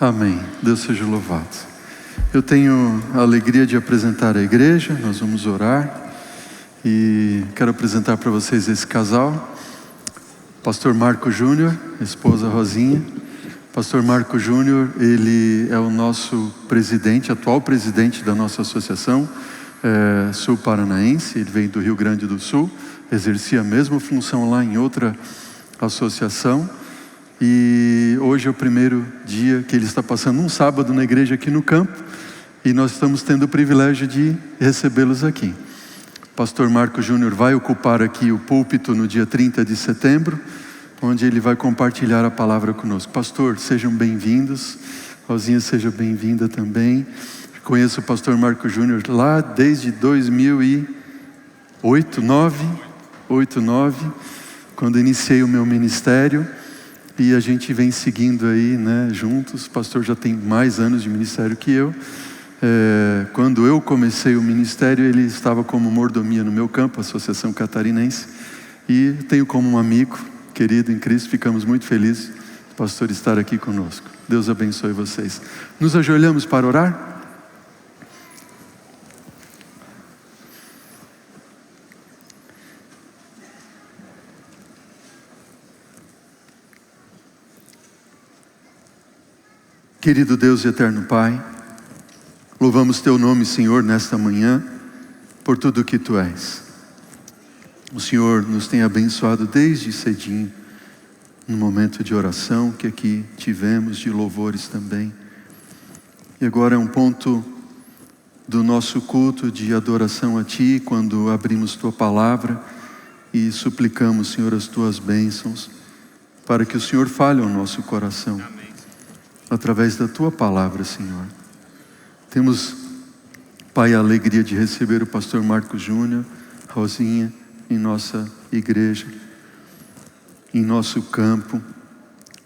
Amém. Deus seja louvado. Eu tenho a alegria de apresentar a igreja. Nós vamos orar. E quero apresentar para vocês esse casal. Pastor Marco Júnior, esposa Rosinha. Pastor Marco Júnior, ele é o nosso presidente, atual presidente da nossa associação Sul Paranaense. Ele veio do Rio Grande do Sul, exercia a mesma função lá em outra associação. E hoje é o primeiro dia que ele está passando um sábado na igreja aqui no campo. E nós estamos tendo o privilégio de recebê-los aqui. Pastor Marco Júnior vai ocupar aqui o púlpito no dia 30 de setembro, onde ele vai compartilhar a palavra conosco. Pastor, sejam bem-vindos. Rosinha, seja bem-vinda também. Conheço o pastor Marco Júnior lá desde 2008, 2009, quando iniciei o meu ministério. E a gente vem seguindo aí, né, juntos. O pastor já tem mais anos de ministério que eu. Quando eu comecei o ministério, ele estava como mordomia no meu campo, Associação Catarinense. E tenho como um amigo querido em Cristo. Ficamos muito felizes do pastor estar aqui conosco. Deus abençoe vocês. Nos ajoelhamos para orar? Querido Deus e eterno Pai, louvamos Teu nome, Senhor, nesta manhã, por tudo que Tu és. O Senhor nos tem abençoado desde cedinho, no momento de oração que aqui tivemos, de louvores também. E agora é um ponto do nosso culto de adoração a Ti, quando abrimos Tua palavra e suplicamos, Senhor, as Tuas bênçãos, para que o Senhor fale ao nosso coração. Através da Tua palavra, Senhor. Temos, Pai, a alegria de receber o pastor Marco Júnior, Rosinha, em nossa igreja, em nosso campo.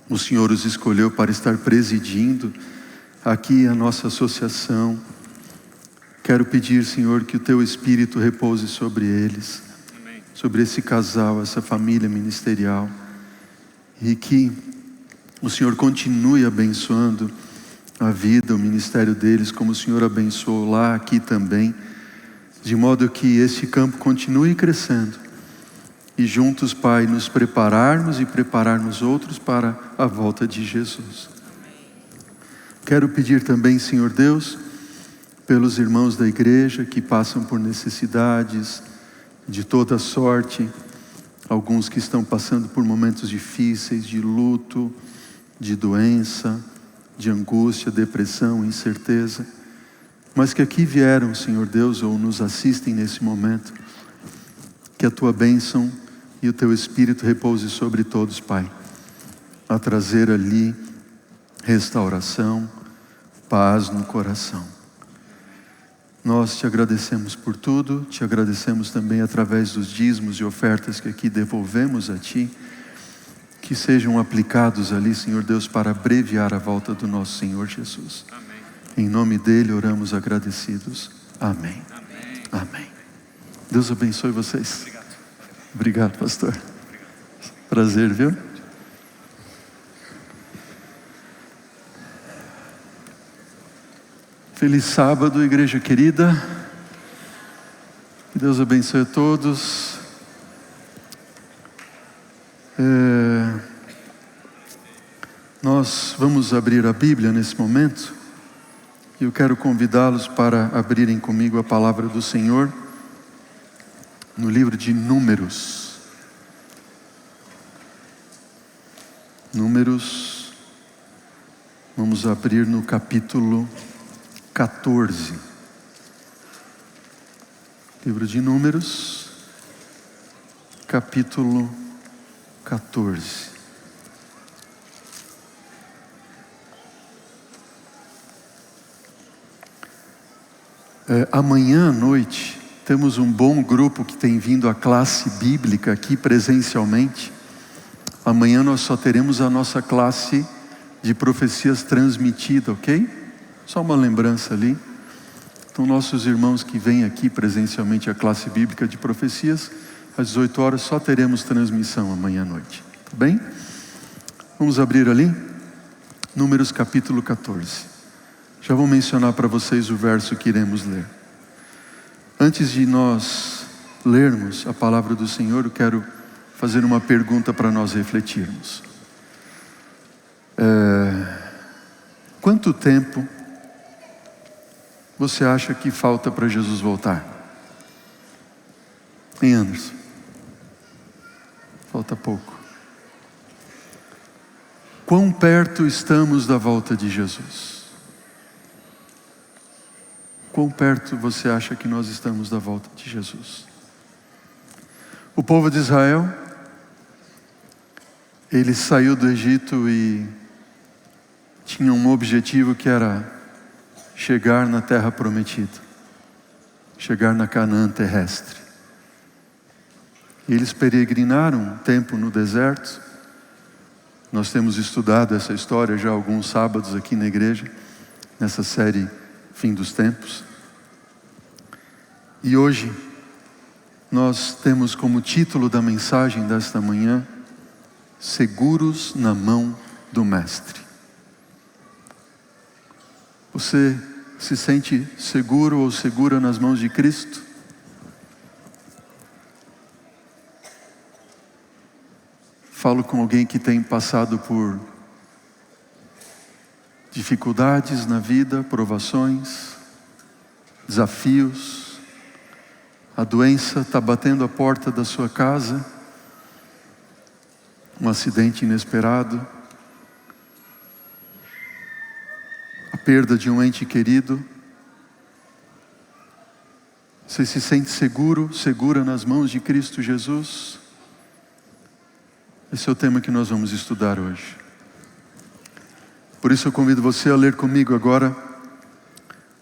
O Senhor os escolheu para estar presidindo aqui a nossa associação. Quero pedir, Senhor, que o Teu Espírito repouse sobre eles, sobre esse casal, essa família ministerial, e que o Senhor continue abençoando a vida, o ministério deles, como o Senhor abençoou lá, aqui também, de modo que esse campo continue crescendo, e juntos, Pai, nos prepararmos e prepararmos outros para a volta de Jesus. Quero pedir também, Senhor Deus, pelos irmãos da igreja que passam por necessidades de toda sorte, alguns que estão passando por momentos difíceis, de luto, de doença, de angústia, depressão, incerteza, mas que aqui vieram, Senhor Deus, ou nos assistem nesse momento, que a Tua bênção e o Teu Espírito repouse sobre todos, Pai, a trazer ali restauração, paz no coração. Nós Te agradecemos por tudo, Te agradecemos também através dos dízimos e ofertas que aqui devolvemos a Ti, que sejam aplicados ali, Senhor Deus, para abreviar a volta do nosso Senhor Jesus. Amém. Em nome dEle oramos agradecidos. Amém. Amém. Amém. Deus abençoe vocês. Obrigado. Obrigado, pastor. Obrigado. Prazer, viu? Feliz sábado, igreja querida. Deus abençoe a todos. Nós vamos abrir a Bíblia nesse momento, e eu quero convidá-los para abrirem comigo a palavra do Senhor, no livro de Números. Números, vamos abrir no capítulo 14. Livro de Números, capítulo 14. Amanhã à noite temos um bom grupo que tem vindo à classe bíblica aqui presencialmente. Amanhã nós só teremos a nossa classe de profecias transmitida, ok? Só uma lembrança ali. Então nossos irmãos que vêm aqui presencialmente à classe bíblica de profecias, às 18 horas só teremos transmissão amanhã à noite, tá bem? Vamos abrir ali Números capítulo 14. Já vou mencionar para vocês o verso que iremos ler. Antes de nós lermos a palavra do Senhor, eu quero fazer uma pergunta para nós refletirmos. Quanto tempo você acha que falta para Jesus voltar? Em anos? Falta pouco. Quão perto estamos da volta de Jesus? Quão perto você acha que nós estamos da volta de Jesus? O povo de Israel, ele saiu do Egito e tinha um objetivo que era chegar na terra prometida, chegar na Canaã terrestre. Eles peregrinaram um tempo no deserto. Nós temos estudado essa história já há alguns sábados aqui na igreja, nessa série Fim dos Tempos. E hoje nós temos como título da mensagem desta manhã: Seguros na mão do Mestre. Você se sente seguro ou segura nas mãos de Cristo? Falo com alguém que tem passado por dificuldades na vida, provações, desafios. A doença está batendo a porta da sua casa, um acidente inesperado, a perda de um ente querido. Você se sente seguro, segura nas mãos de Cristo Jesus? Esse é o tema que nós vamos estudar hoje. Por isso eu convido você a ler comigo agora,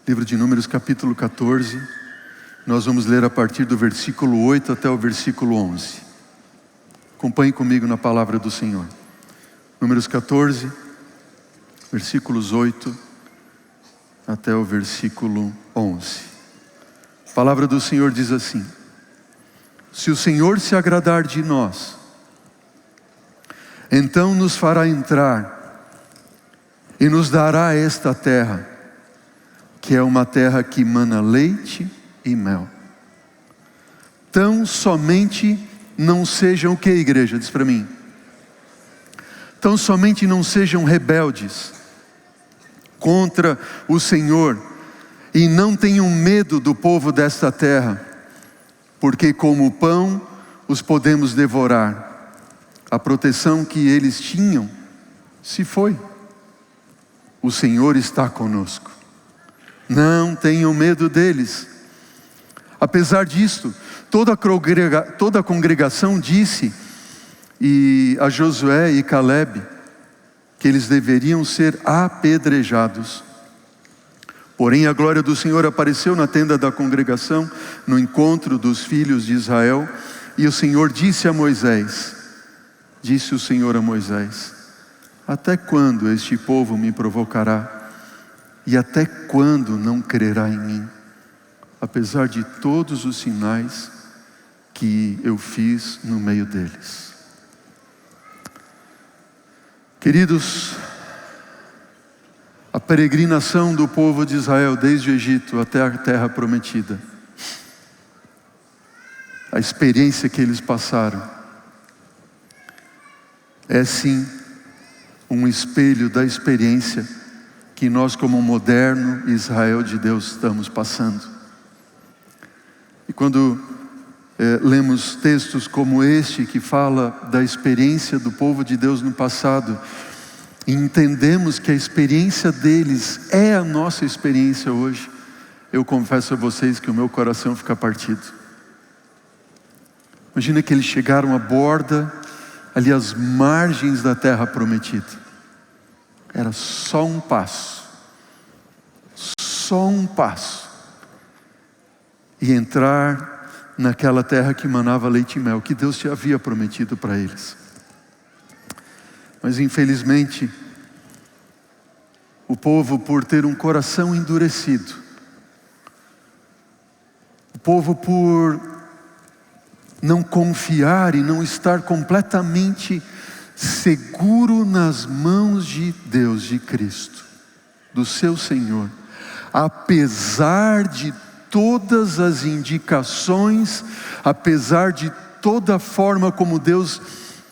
livro de Números capítulo 14. Nós vamos ler a partir do versículo 8 até o versículo 11. Acompanhe comigo na palavra do Senhor. Números 14, versículos 8 até o versículo 11. A palavra do Senhor diz assim: Se o Senhor se agradar de nós, então nos fará entrar e nos dará esta terra, que é uma terra que mana leite e mel. Tão somente não sejam o que, igreja? Diz para mim. Tão somente não sejam rebeldes contra o Senhor e não tenham medo do povo desta terra, porque como pão os podemos devorar. A proteção que eles tinham se foi. O Senhor está conosco. Não tenham medo deles. Apesar disto, toda a congregação disse a Josué e Caleb que eles deveriam ser apedrejados. Porém a glória do Senhor apareceu na tenda da congregação, no encontro dos filhos de Israel, e o Senhor disse a Moisés, disse o Senhor a Moisés: até quando este povo me provocará? E até quando não crerá em mim? Apesar de todos os sinais que eu fiz no meio deles. Queridos, a peregrinação do povo de Israel desde o Egito até a terra prometida, a experiência que eles passaram, é sim um espelho da experiência que nós, como moderno Israel de Deus, estamos passando. E quando lemos textos como este, que fala da experiência do povo de Deus no passado, e entendemos que a experiência deles é a nossa experiência hoje, eu confesso a vocês que o meu coração fica partido. Imagina que eles chegaram à borda, ali às margens da terra prometida. Era só um passo. Só um passo. E entrar naquela terra que manava leite e mel, que Deus te havia prometido para eles. Mas infelizmente, o povo, por ter um coração endurecido, o povo por não confiar e não estar completamente seguro nas mãos de Deus, de Cristo, do seu Senhor, apesar de todas as indicações, apesar de toda a forma como Deus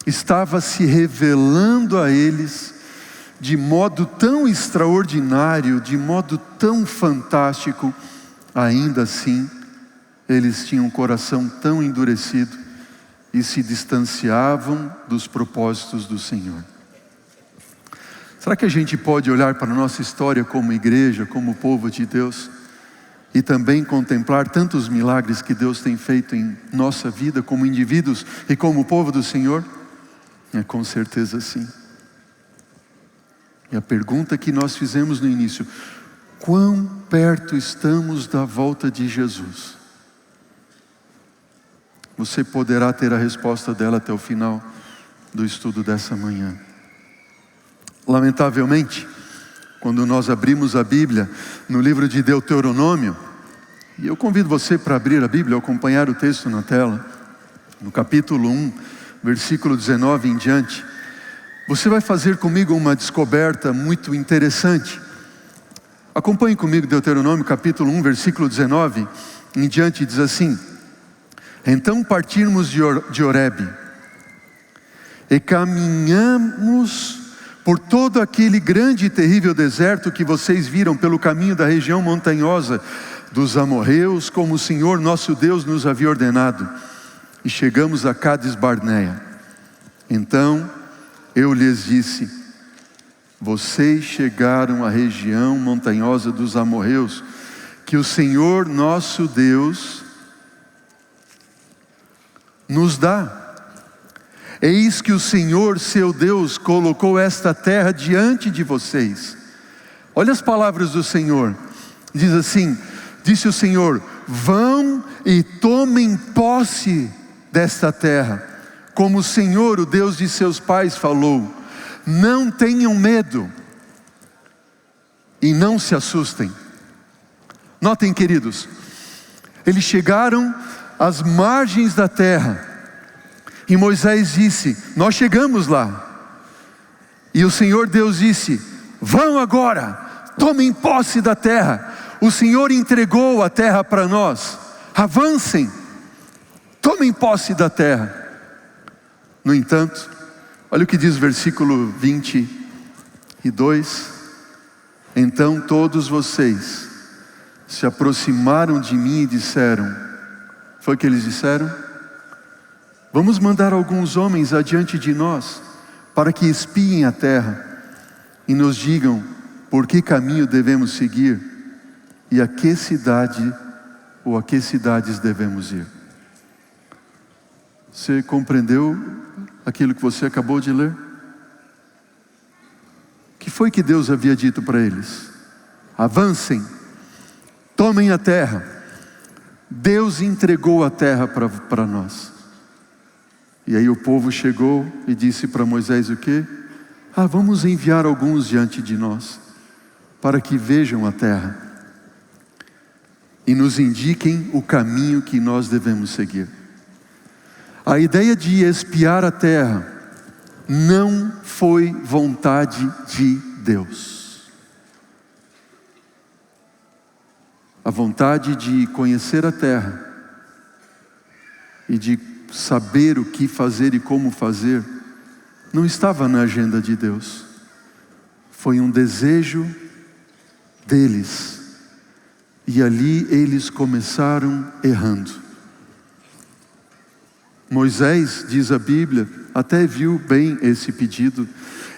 estava se revelando a eles, de modo tão extraordinário, de modo tão fantástico, ainda assim, eles tinham um coração tão endurecido e se distanciavam dos propósitos do Senhor. Será que a gente pode olhar para a nossa história como igreja, como povo de Deus, e também contemplar tantos milagres que Deus tem feito em nossa vida, como indivíduos e como povo do Senhor? Com certeza sim. E a pergunta que nós fizemos no início: quão perto estamos da volta de Jesus? Você poderá ter a resposta dela até o final do estudo dessa manhã. Lamentavelmente, quando nós abrimos a Bíblia no livro de Deuteronômio, e eu convido você para abrir a Bíblia, acompanhar o texto na tela, no capítulo 1, versículo 19 em diante, você vai fazer comigo uma descoberta muito interessante. Acompanhe comigo Deuteronômio capítulo 1, versículo 19 em diante, diz assim: então partimos de Horebe e caminhamos por todo aquele grande e terrível deserto que vocês viram, pelo caminho da região montanhosa dos amorreus, como o Senhor nosso Deus nos havia ordenado, e chegamos a Cades Barneia. Então eu lhes disse: vocês chegaram à região montanhosa dos amorreus, que o Senhor nosso Deus nos dá. Eis que o Senhor seu Deus colocou esta terra diante de vocês. Olha as palavras do Senhor, diz assim: disse o Senhor: vão e tomem posse desta terra, como o Senhor, o Deus de seus pais, falou. Não tenham medo e não se assustem. Notem, queridos, eles chegaram às margens da terra, e Moisés disse: nós chegamos lá. E o Senhor Deus disse: vão agora, tomem posse da terra. O Senhor entregou a terra para nós, avancem, tomem posse da terra. No entanto, olha o que diz o versículo 22. Então todos vocês se aproximaram de mim e disseram, foi o que eles disseram? Vamos mandar alguns homens adiante de nós, para que espiem a terra, e nos digam por que caminho devemos seguir, e a que cidade ou a que cidades devemos ir. Você compreendeu aquilo que você acabou de ler? O que foi que Deus havia dito para eles? Avancem, tomem a terra. Deus entregou a terra para nós. E aí o povo chegou e disse para Moisés o quê? Vamos enviar alguns diante de nós, para que vejam a terra e nos indiquem o caminho que nós devemos seguir. A ideia de espiar a terra não foi vontade de Deus. A vontade de conhecer a terra e de saber o que fazer e como fazer não estava na agenda de Deus. Foi um desejo deles. E ali eles começaram errando. Moisés, diz a Bíblia, até viu bem esse pedido.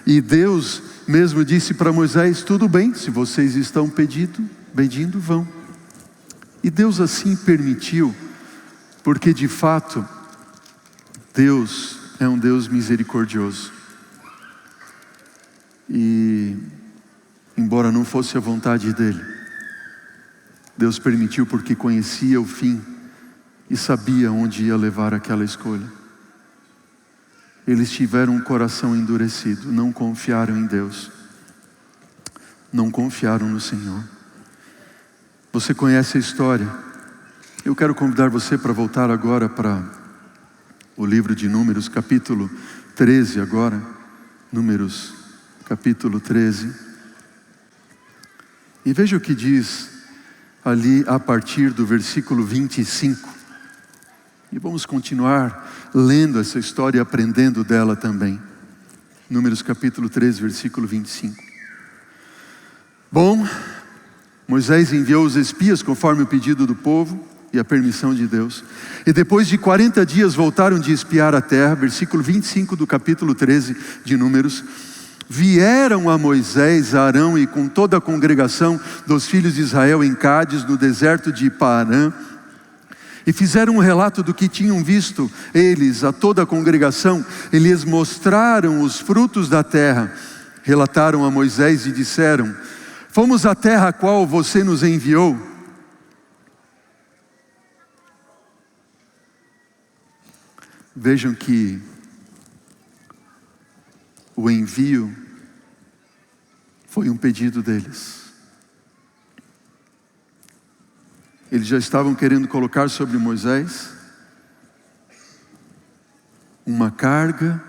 E Deus mesmo disse para Moisés: tudo bem, se vocês estão pedindo, vão. E Deus assim permitiu, porque de fato, Deus é um Deus misericordioso. E, embora não fosse a vontade dele, Deus permitiu porque conhecia o fim e sabia onde ia levar aquela escolha. Eles tiveram um coração endurecido, não confiaram em Deus, não confiaram no Senhor. Você conhece a história. Eu quero convidar você para voltar agora para o livro de Números, capítulo 13 agora. Números capítulo 13. E veja o que diz ali a partir do versículo 25. E vamos continuar lendo essa história e aprendendo dela também. Números capítulo 13, versículo 25. Bom, Moisés enviou os espias conforme o pedido do povo e a permissão de Deus. E depois de 40 dias voltaram de espiar a terra, versículo 25 do capítulo 13 de Números. Vieram a Moisés, a Arão e com toda a congregação dos filhos de Israel em Cádiz, no deserto de Parã, e fizeram um relato do que tinham visto eles, a toda a congregação. Eles mostraram os frutos da terra, relataram a Moisés e disseram: fomos à terra a qual você nos enviou. Vejam que o envio foi um pedido deles. Eles já estavam querendo colocar sobre Moisés uma carga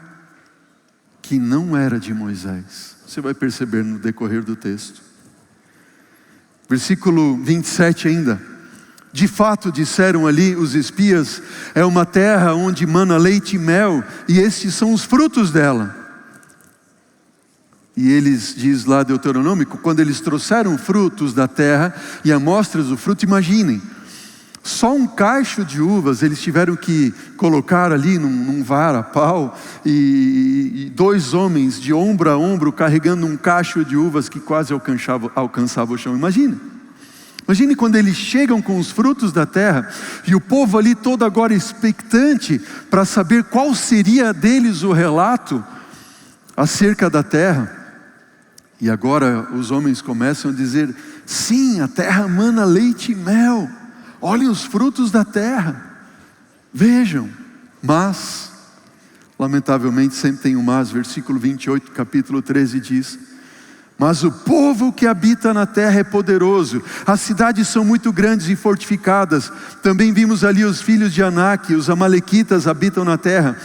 que não era de Moisés. Você vai perceber no decorrer do texto. Versículo 27 ainda. De fato, disseram ali os espias, é uma terra onde mana leite e mel, e estes são os frutos dela. E eles, diz lá Deuteronômico, quando eles trouxeram frutos da terra e amostras do fruto, imaginem, só um cacho de uvas eles tiveram que colocar ali num varapau, e 2 homens de ombro a ombro carregando um cacho de uvas que quase alcançava o chão. Imagine quando eles chegam com os frutos da terra, e o povo ali todo agora expectante para saber qual seria deles o relato acerca da terra. E agora os homens começam a dizer: sim, a terra mana leite e mel, olhem os frutos da terra, vejam. Mas, lamentavelmente sempre tem um mas. Versículo 28, capítulo 13 diz: mas o povo que habita na terra é poderoso, as cidades são muito grandes e fortificadas. Também vimos ali os filhos de Anak, os amalequitas habitam na terra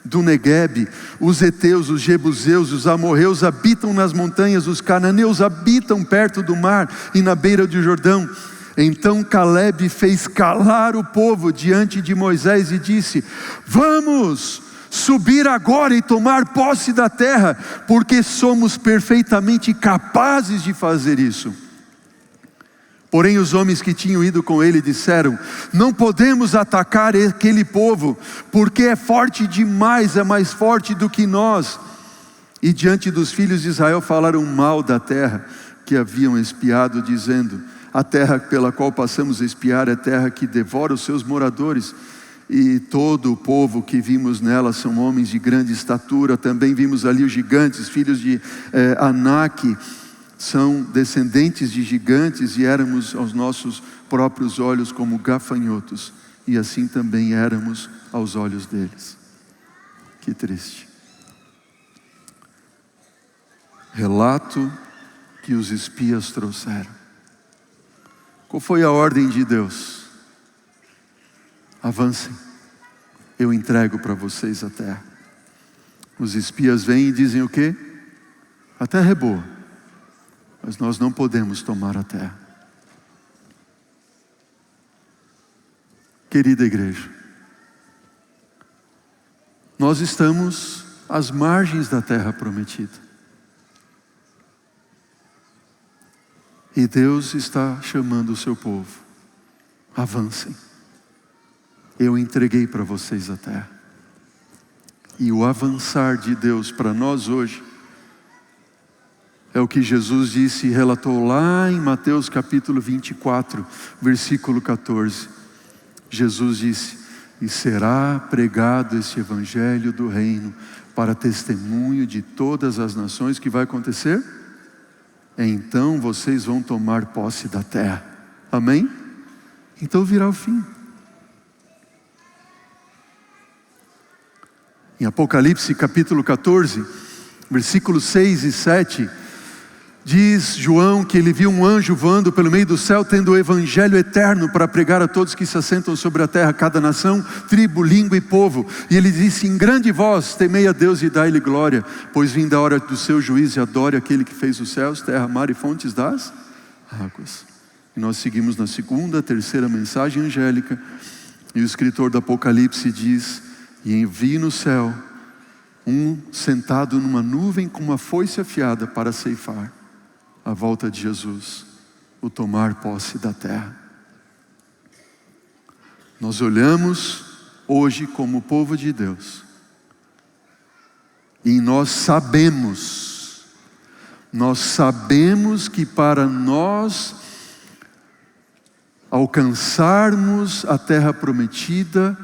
do Neguebe, os heteus, os jebuseus, os amorreus habitam nas montanhas, os cananeus habitam perto do mar e na beira do Jordão. Então Calebe fez calar o povo diante de Moisés e disse: vamos subir agora e tomar posse da terra, porque somos perfeitamente capazes de fazer isso. Porém os homens que tinham ido com ele disseram: não podemos atacar aquele povo, porque é forte demais, é mais forte do que nós. E diante dos filhos de Israel falaram mal da terra que haviam espiado, dizendo: a terra pela qual passamos a espiar é terra que devora os seus moradores, e todo o povo que vimos nela são homens de grande estatura. Também vimos ali os gigantes, filhos de Anak, são descendentes de gigantes, e éramos aos nossos próprios olhos como gafanhotos, e assim também éramos aos olhos deles. Que triste. Relato que os espias trouxeram. Qual foi a ordem de Deus? Avancem, eu entrego para vocês a terra. Os espias vêm e dizem o quê? A terra é boa, mas nós não podemos tomar a terra. Querida igreja, nós estamos às margens da terra prometida. E Deus está chamando o seu povo: avancem. Eu entreguei para vocês a terra. E o avançar de Deus para nós hoje é o que Jesus disse e relatou lá em Mateus capítulo 24, versículo 14. Jesus disse: e será pregado este evangelho do reino para testemunho de todas as nações. Que vai acontecer? Então vocês vão tomar posse da terra. Amém? Então virá o fim. Em Apocalipse capítulo 14, versículos 6 e 7, Diz João que ele viu um anjo voando pelo meio do céu, tendo o evangelho eterno para pregar a todos que se assentam sobre a terra, cada nação, tribo, língua e povo. E ele disse em grande voz: temei a Deus e dai-lhe glória, pois vinda a hora do seu juízo, e adore aquele que fez os céus, terra, mar e fontes das águas. E nós seguimos na segunda, terceira mensagem angélica, e o escritor do Apocalipse diz: e vi no céu um sentado numa nuvem com uma foice afiada para ceifar a volta de Jesus, o tomar posse da terra. Nós olhamos hoje como povo de Deus, e nós sabemos que para nós alcançarmos a terra prometida,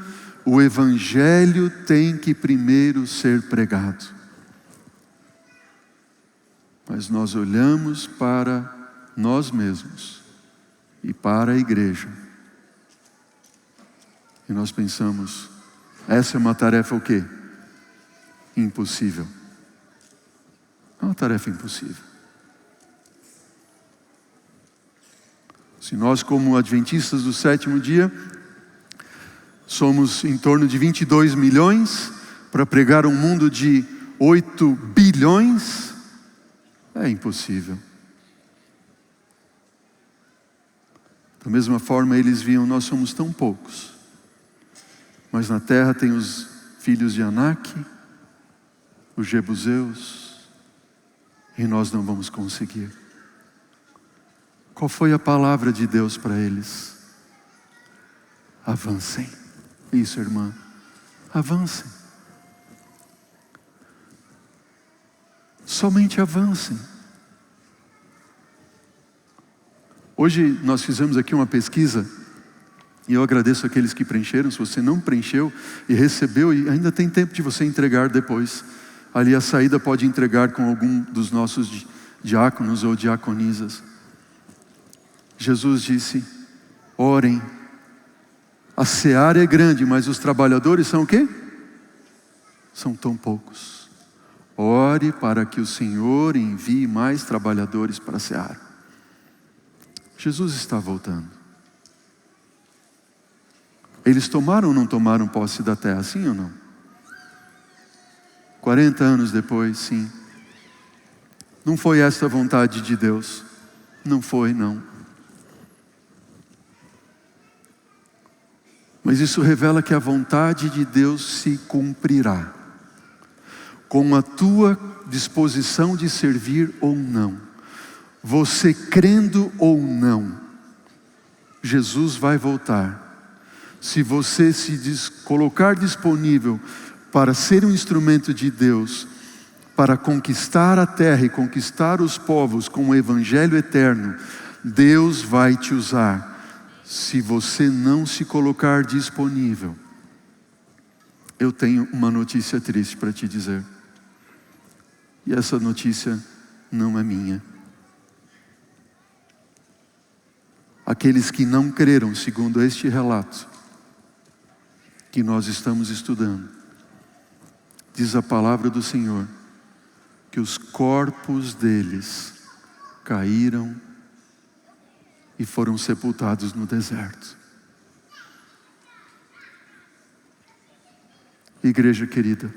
o evangelho tem que primeiro ser pregado. Mas nós olhamos para nós mesmos e para a igreja, e nós pensamos: essa é uma tarefa o quê? Impossível. É uma tarefa impossível. Se nós, como adventistas do sétimo dia, somos em torno de 22 milhões para pregar um mundo de 8 bilhões, é impossível. Da mesma forma eles viam: nós somos tão poucos, mas na terra tem os filhos de Anak, os jebuseus, e nós não vamos conseguir. Qual foi a palavra de Deus para eles? Avancem. Isso, irmã, avancem. Somente avancem. Hoje nós fizemos aqui uma pesquisa, e eu agradeço aqueles que preencheram. Se você não preencheu e recebeu, e ainda tem tempo de você entregar depois. Ali a saída pode entregar com algum dos nossos diáconos ou diaconisas. Jesus disse: orem, a seara é grande, mas os trabalhadores são o quê? São tão poucos. Ore para que o Senhor envie mais trabalhadores para a seara. Jesus está voltando. Eles tomaram ou não tomaram posse da terra, sim ou não? 40 anos depois, sim. Não foi esta a vontade de Deus? Não foi, não. Mas isso revela que a vontade de Deus se cumprirá, com a tua disposição de servir ou não, você crendo ou não. Jesus vai voltar. Se você se colocar disponível para ser um instrumento de Deus, para conquistar a terra e conquistar os povos com o evangelho eterno, Deus vai te usar. Se você não se colocar disponível, eu tenho uma notícia triste para te dizer. E essa notícia não é minha. Aqueles que não creram, segundo este relato que nós estamos estudando, diz a palavra do Senhor, que os corpos deles caíram e foram sepultados no deserto. Igreja querida,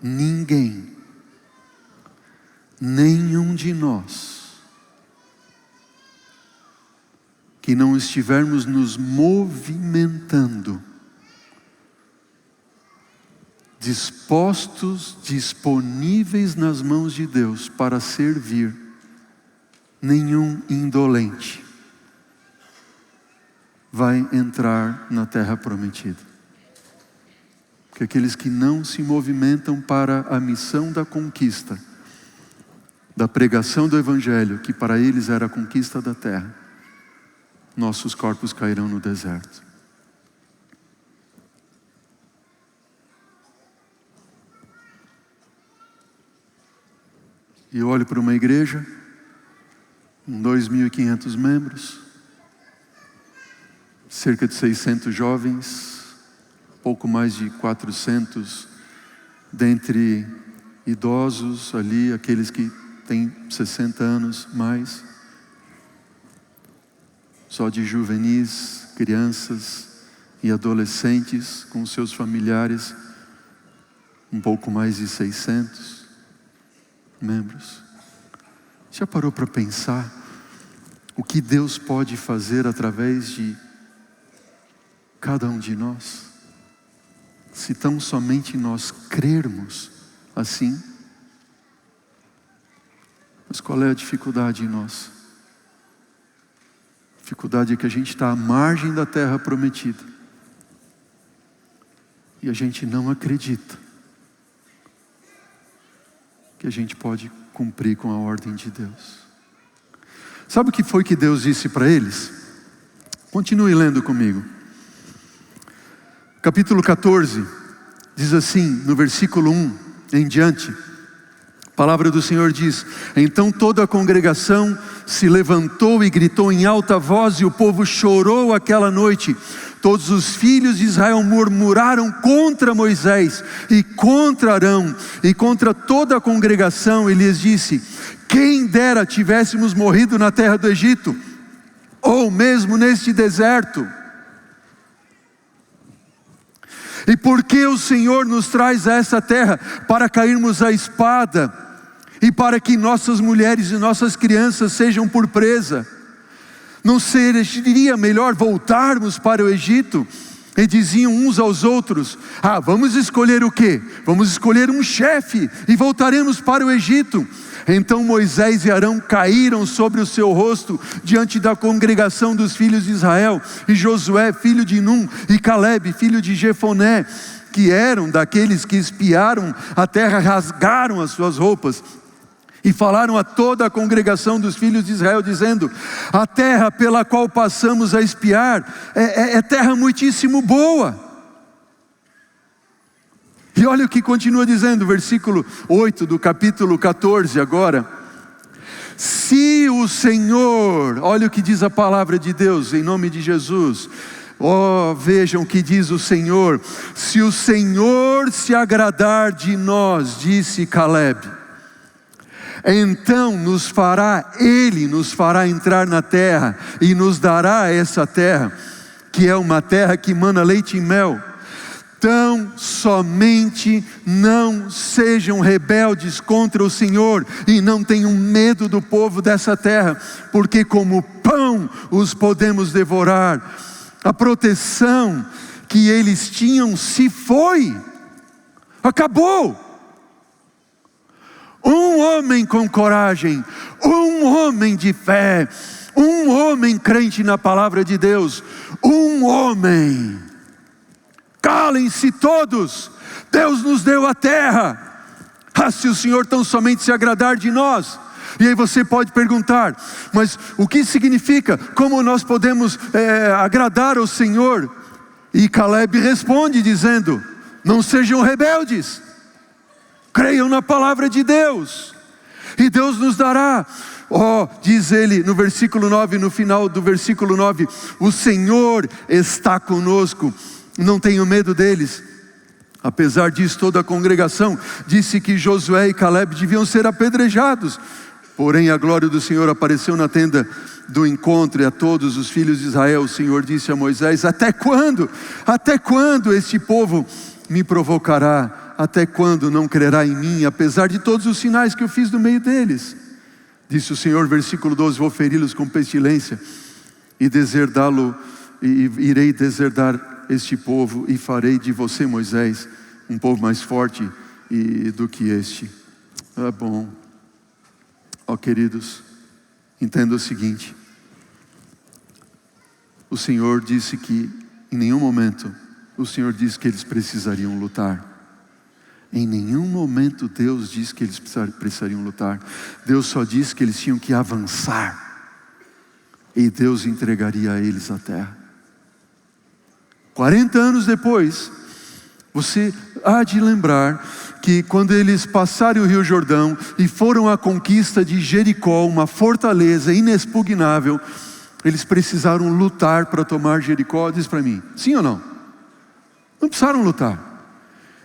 ninguém, nenhum de nós, que não estivermos nos movimentando, dispostos, disponíveis nas mãos de Deus para servir, nenhum indolente vai entrar na terra prometida. Porque aqueles que não se movimentam para a missão da conquista, da pregação do evangelho, que para eles era a conquista da terra, nossos corpos cairão no deserto. E eu olho para uma igreja com 2.500 membros, cerca de 600 jovens, pouco mais de 400 dentre idosos ali, aqueles que tem 60 anos mais, só de juvenis, crianças e adolescentes com seus familiares, um pouco mais de 600 membros. Já parou para pensar o que Deus pode fazer através de cada um de nós? Se tão somente nós crermos assim. Mas qual é a dificuldade em nós? A dificuldade é que a gente está à margem da terra prometida. E a gente não acredita que a gente pode cumprir com a ordem de Deus. Sabe o que foi que Deus disse para eles? Continue lendo comigo. Capítulo 14, diz assim, no versículo 1 em diante. A palavra do Senhor diz: então toda a congregação se levantou e gritou em alta voz, e o povo chorou aquela noite. Todos os filhos de Israel murmuraram contra Moisés e contra Arão e contra toda a congregação, e lhes disse: quem dera tivéssemos morrido na terra do Egito, ou mesmo neste deserto. E por que o Senhor nos traz a essa terra? Para cairmos à espada, e para que nossas mulheres e nossas crianças sejam por presa. Não seria melhor voltarmos para o Egito? E diziam uns aos outros: vamos escolher o quê? Vamos escolher um chefe e voltaremos para o Egito. Então Moisés e Arão caíram sobre o seu rosto diante da congregação dos filhos de Israel, e Josué, filho de Num, e Caleb, filho de Jefoné, que eram daqueles que espiaram a terra, rasgaram as suas roupas e falaram a toda a congregação dos filhos de Israel, dizendo: a terra pela qual passamos a espiar é terra muitíssimo boa. E olha o que continua dizendo, versículo 8 do capítulo 14 agora. Se o Senhor, olha o que diz a palavra de Deus, em nome de Jesus. Vejam o que diz o Senhor: se o Senhor se agradar de nós, disse Caleb, então Ele nos fará entrar na terra, e nos dará essa terra, que é uma terra que mana leite e mel. Tão somente não sejam rebeldes contra o Senhor, e não tenham medo do povo dessa terra, porque como pão os podemos devorar. A proteção que eles tinham se foi, acabou. Um homem com coragem, um homem de fé, um homem crente na palavra de Deus, um homem. Calem-se todos, Deus nos deu a terra. Se o Senhor tão somente se agradar de nós. E aí você pode perguntar: mas o que significa? Como nós podemos agradar ao Senhor? E Caleb responde dizendo: não sejam rebeldes, creiam na palavra de Deus, e Deus nos dará. Diz ele no versículo 9, no final do versículo 9: o Senhor está conosco, não tenho medo deles. Apesar disso, toda a congregação disse que Josué e Caleb deviam ser apedrejados. Porém a glória do Senhor apareceu na tenda do encontro, e a todos os filhos de Israel o Senhor disse a Moisés: até quando? Até quando este povo me provocará? Até quando não crerá em mim, apesar de todos os sinais que eu fiz no meio deles? Disse o Senhor, versículo 12: vou feri-los com pestilência, e irei deserdar este povo, e farei de você, Moisés, um povo mais forte do que este. Bom. Queridos, entenda o seguinte: o Senhor disse que em nenhum momento o Senhor disse que eles precisariam lutar. Em nenhum momento Deus disse que eles precisariam lutar. Deus só disse que eles tinham que avançar, e Deus entregaria a eles a terra. 40 anos depois, você há de lembrar que quando eles passaram o Rio Jordão e foram à conquista de Jericó, uma fortaleza inexpugnável, eles precisaram lutar para tomar Jericó. Diz para mim, sim ou não? Não precisaram lutar.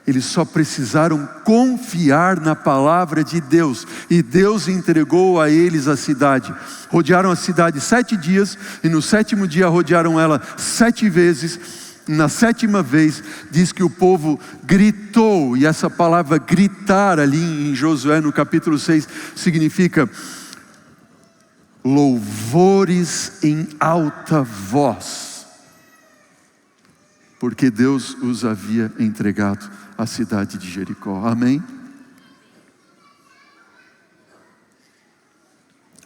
Eles só precisaram confiar na palavra de Deus. E Deus entregou a eles a cidade. Rodearam a cidade 7 dias. E no 7º dia rodearam ela 7 vezes. Na 7ª vez diz que o povo gritou. E essa palavra gritar ali em Josué no capítulo 6 significa louvores em alta voz. Porque Deus os havia entregado a cidade de Jericó. Amém?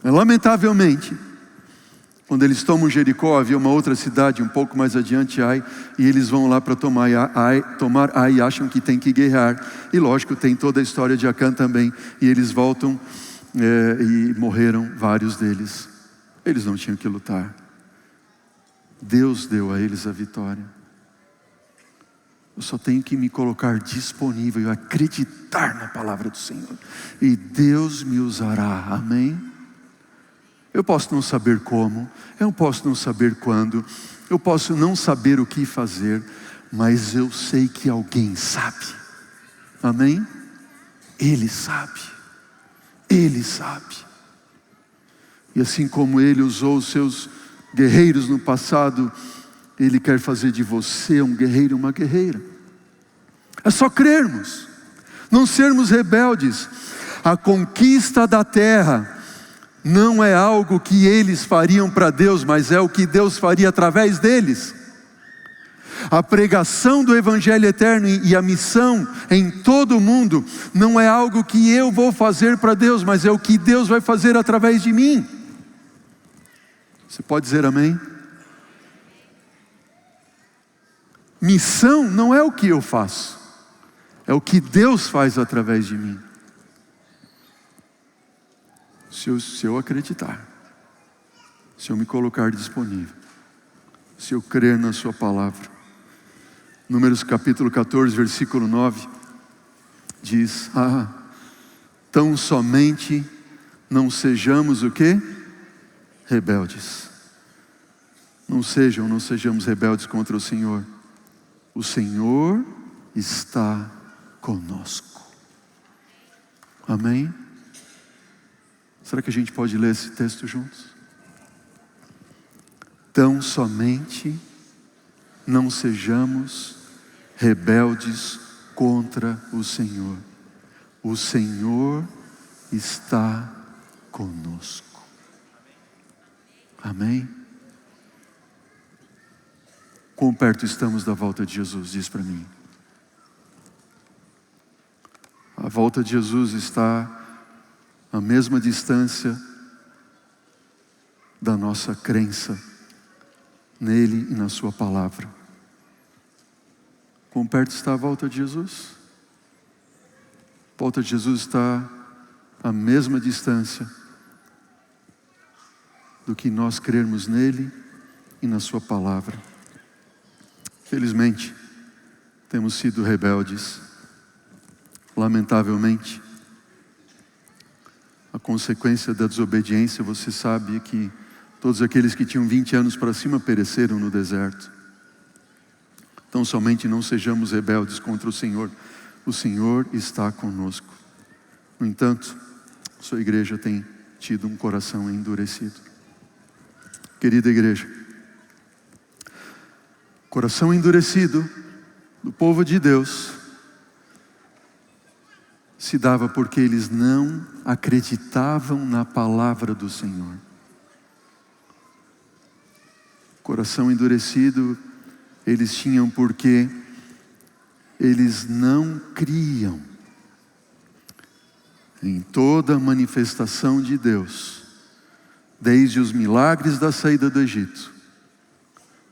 Lamentavelmente, quando eles tomam Jericó, havia uma outra cidade um pouco mais adiante, Ai, e eles vão lá para tomar Ai e acham que tem que guerrear. E lógico, tem toda a história de Acã também. E eles voltam e morreram vários deles. Eles não tinham que lutar. Deus deu a eles a vitória. Eu só tenho que me colocar disponível e acreditar na palavra do Senhor. E Deus me usará. Amém? Eu posso não saber como. Eu posso não saber quando. Eu posso não saber o que fazer. Mas eu sei que alguém sabe. Amém? Ele sabe. Ele sabe. E assim como Ele usou os seus guerreiros no passado, Ele quer fazer de você um guerreiro e uma guerreira. É só crermos, não sermos rebeldes. A conquista da terra não é algo que eles fariam para Deus, mas é o que Deus faria através deles. A pregação do Evangelho eterno e a missão em todo o mundo não é algo que eu vou fazer para Deus, mas é o que Deus vai fazer através de mim. Você pode dizer amém? Missão não é o que eu faço, é o que Deus faz através de mim. Se eu acreditar, se eu me colocar disponível, se eu crer na sua palavra. Números capítulo 14, versículo 9, diz: tão somente não sejamos o quê? Rebeldes. Não sejamos rebeldes contra o Senhor. O Senhor está conosco. Amém? Será que a gente pode ler esse texto juntos? Tão somente não sejamos rebeldes contra o Senhor. O Senhor está conosco. Amém? Quão perto estamos da volta de Jesus? Diz para mim. A volta de Jesus está à mesma distância da nossa crença nele e na sua palavra. Quão perto está a volta de Jesus? A volta de Jesus está à mesma distância do que nós crermos nele e na sua palavra. Felizmente, temos sido rebeldes. Lamentavelmente, a consequência da desobediência, você sabe que todos aqueles que tinham 20 anos para cima pereceram no deserto. Então somente não sejamos rebeldes contra o Senhor. O Senhor está conosco. No entanto, sua igreja tem tido um coração endurecido. Querida igreja, coração endurecido do povo de Deus se dava porque eles não acreditavam na palavra do Senhor. Coração endurecido eles tinham porque eles não criam em toda a manifestação de Deus, desde os milagres da saída do Egito,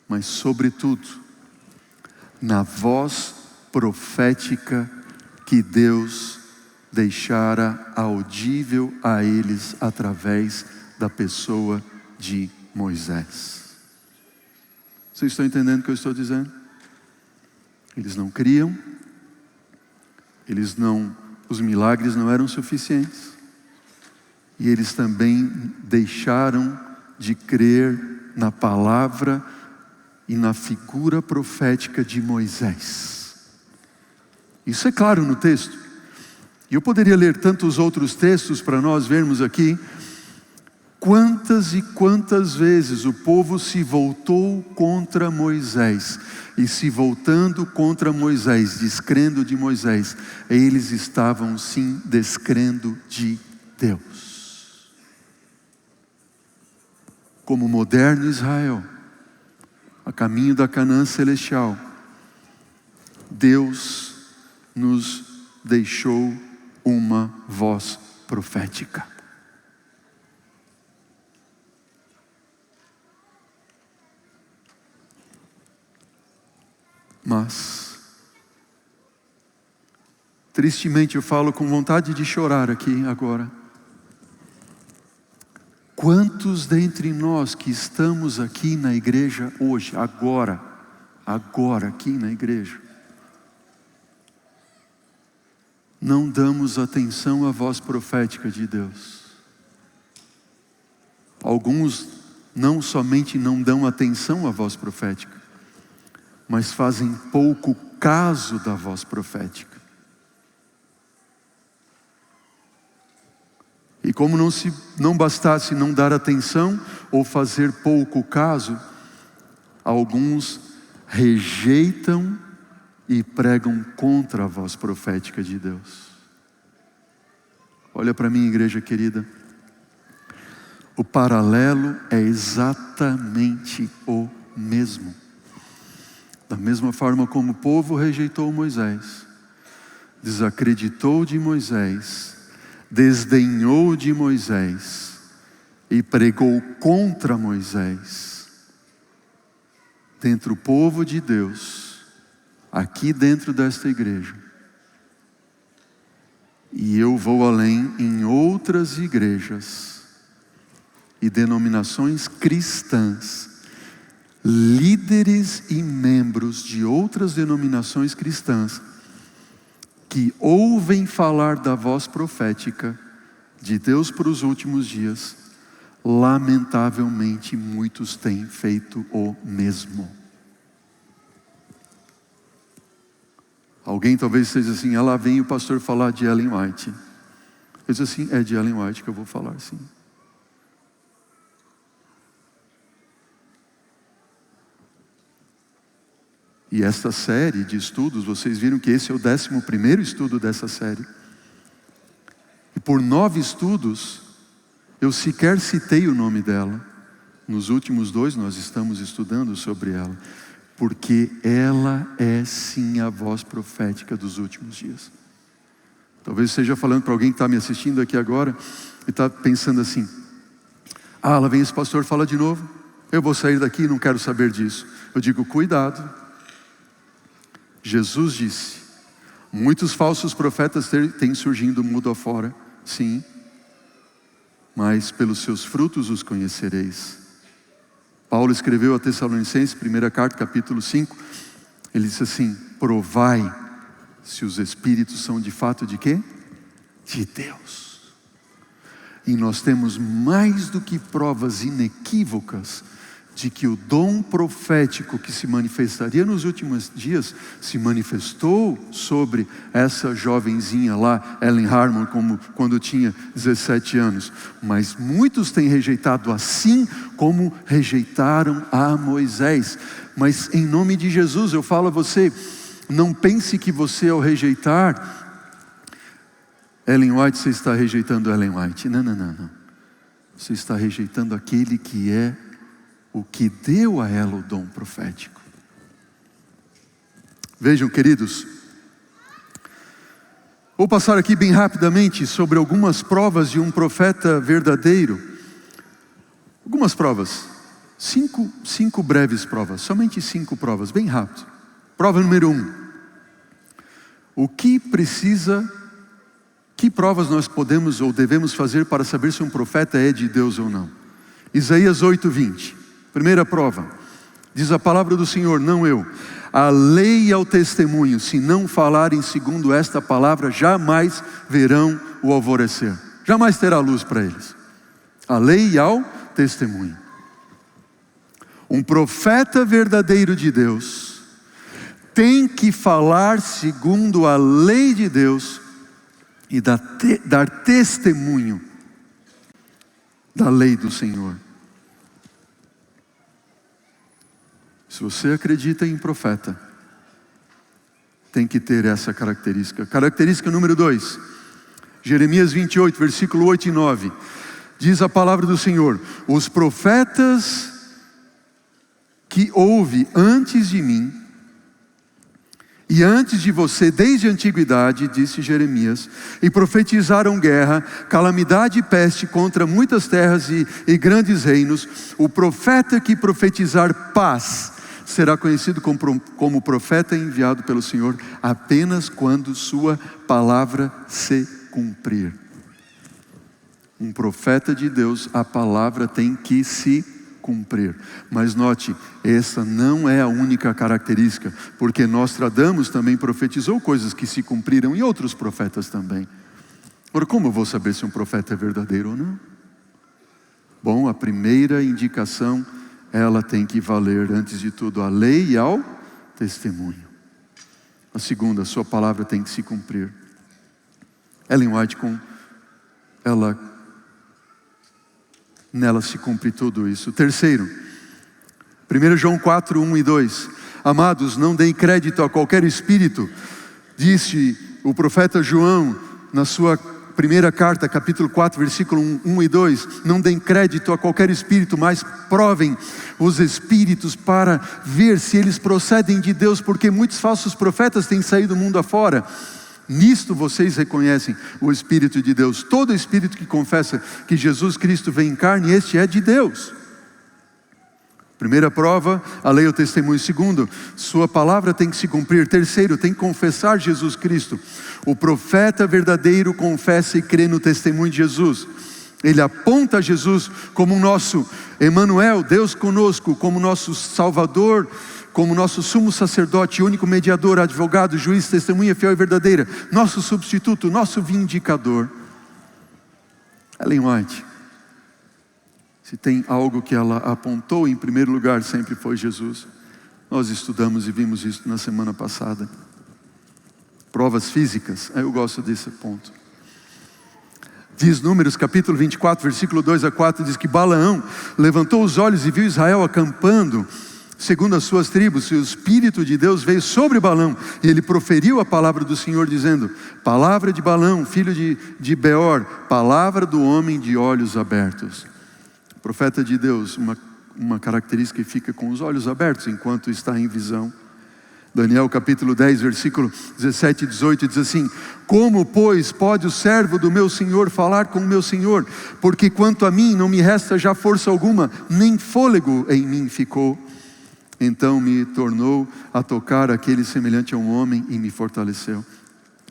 mas sobretudo na voz profética que Deus deixara audível a eles através da pessoa de Moisés. Vocês estão entendendo o que eu estou dizendo? Eles não criam, os milagres não eram suficientes, e eles também deixaram de crer na palavra e na figura profética de Moisés. Isso é claro no texto. E eu poderia ler tantos outros textos para nós vermos aqui. Quantas e quantas vezes o povo se voltou contra Moisés. E se voltando contra Moisés, descrendo de Moisés, eles estavam sim descrendo de Deus. Como moderno Israel, a caminho da Canaã celestial, Deus nos deixou uma voz profética. Mas, tristemente eu falo com vontade de chorar aqui agora. Quantos dentre nós que estamos aqui na igreja hoje, agora aqui na igreja, não damos atenção à voz profética de Deus? Alguns não somente não dão atenção à voz profética, mas fazem pouco caso da voz profética. E como não bastasse não dar atenção ou fazer pouco caso, alguns rejeitam e pregam contra a voz profética de Deus. Olha para mim, igreja querida. O paralelo é exatamente o mesmo. Da mesma forma como o povo rejeitou Moisés, desacreditou de Moisés, desdenhou de Moisés e pregou contra Moisés, dentro do povo de Deus, aqui dentro desta igreja, e eu vou além em outras igrejas e denominações cristãs, líderes e membros de outras denominações cristãs que ouvem falar da voz profética de Deus para os últimos dias, lamentavelmente muitos têm feito o mesmo. Alguém talvez esteja assim, lá vem o pastor falar de Ellen White. Eu digo assim, é de Ellen White que eu vou falar, sim. E esta série de estudos, vocês viram que esse é o 11º estudo dessa série. E por 9 estudos, eu sequer citei o nome dela. Nos últimos 2 nós estamos estudando sobre ela. Porque ela é sim a voz profética dos últimos dias. Talvez esteja falando para alguém que está me assistindo aqui agora e está pensando assim, lá vem esse pastor, fala de novo. Eu vou sair daqui e não quero saber disso. Eu digo, cuidado. Jesus disse, muitos falsos profetas têm surgindo mundo afora, sim, mas pelos seus frutos os conhecereis. Paulo escreveu a Tessalonicenses, 1ª carta, capítulo 5, ele disse assim, provai se os espíritos são de fato de quê? De Deus. E nós temos mais do que provas inequívocas de que o dom profético que se manifestaria nos últimos dias, se manifestou sobre essa jovenzinha lá, Ellen Harmon, como quando tinha 17 anos. Mas muitos têm rejeitado assim como rejeitaram a Moisés. Mas em nome de Jesus eu falo a você, não pense que você ao rejeitar Ellen White, você está rejeitando Ellen White. Não. Você está rejeitando aquele que é o que deu a ela o dom profético. Vejam, queridos, vou passar aqui bem rapidamente sobre algumas provas de um profeta verdadeiro. Algumas provas, 5 breves provas, somente 5 provas, bem rápido. Prova número 1. Que provas nós podemos ou devemos fazer para saber se um profeta é de Deus ou não? Isaías 8:20. Primeira prova, diz a palavra do Senhor, não eu. A lei e ao testemunho, se não falarem segundo esta palavra, jamais verão o alvorecer. Jamais terá luz para eles. A lei e ao testemunho. Um profeta verdadeiro de Deus tem que falar segundo a lei de Deus e dar testemunho da lei do Senhor. Se você acredita em profeta, tem que ter essa característica. Característica número 2, Jeremias 28, versículo 8 e 9. Diz a palavra do Senhor: os profetas que houve antes de mim e antes de você, desde a antiguidade, disse Jeremias, e profetizaram guerra, calamidade e peste contra muitas terras e grandes reinos. O profeta que profetizar paz será conhecido como profeta enviado pelo Senhor apenas quando sua palavra se cumprir. Um profeta de Deus, a palavra tem que se cumprir. Mas note, essa não é a única característica, porque Nostradamus também profetizou coisas que se cumpriram e outros profetas também. Agora, como eu vou saber se um profeta é verdadeiro ou não? Bom, a primeira indicação, ela tem que valer, antes de tudo, a lei e ao testemunho. A segunda, a sua palavra tem que se cumprir. Ellen White, nela se cumpre tudo isso. Terceiro, 1 João 4, 1 e 2. Amados, não deem crédito a qualquer espírito, disse o profeta João na sua primeira carta, capítulo 4, versículo 1 e 2. Não deem crédito a qualquer espírito, mas provem os espíritos para ver se eles procedem de Deus, porque muitos falsos profetas têm saído do mundo afora. Nisto vocês reconhecem o Espírito de Deus. Todo espírito que confessa que Jesus Cristo vem em carne, este é de Deus. Primeira prova, a lei e o testemunho. Segundo, sua palavra tem que se cumprir. Terceiro, tem que confessar Jesus Cristo. O profeta verdadeiro confessa e crê no testemunho de Jesus. Ele aponta a Jesus como o nosso Emanuel, Deus conosco, como nosso Salvador, como nosso sumo sacerdote, único mediador, advogado, juiz, testemunha fiel e verdadeira, nosso substituto, nosso vindicador. Ellen White, se tem algo que ela apontou em primeiro lugar, sempre foi Jesus. Nós estudamos e vimos isso na semana passada. Provas físicas, eu gosto desse ponto. Diz Números capítulo 24, versículo 2 a 4, diz que Balaão levantou os olhos e viu Israel acampando segundo as suas tribos, e o Espírito de Deus veio sobre Balaão, e ele proferiu a palavra do Senhor, dizendo: palavra de Balaão, filho de Beor, palavra do homem de olhos abertos. O profeta de Deus, uma característica que fica com os olhos abertos enquanto está em visão. Daniel capítulo 10, versículo 17 e 18 diz assim: como, pois, pode o servo do meu Senhor falar com o meu Senhor? Porque quanto a mim, não me resta já força alguma, nem fôlego em mim ficou. Então me tornou a tocar aquele semelhante a um homem e me fortaleceu.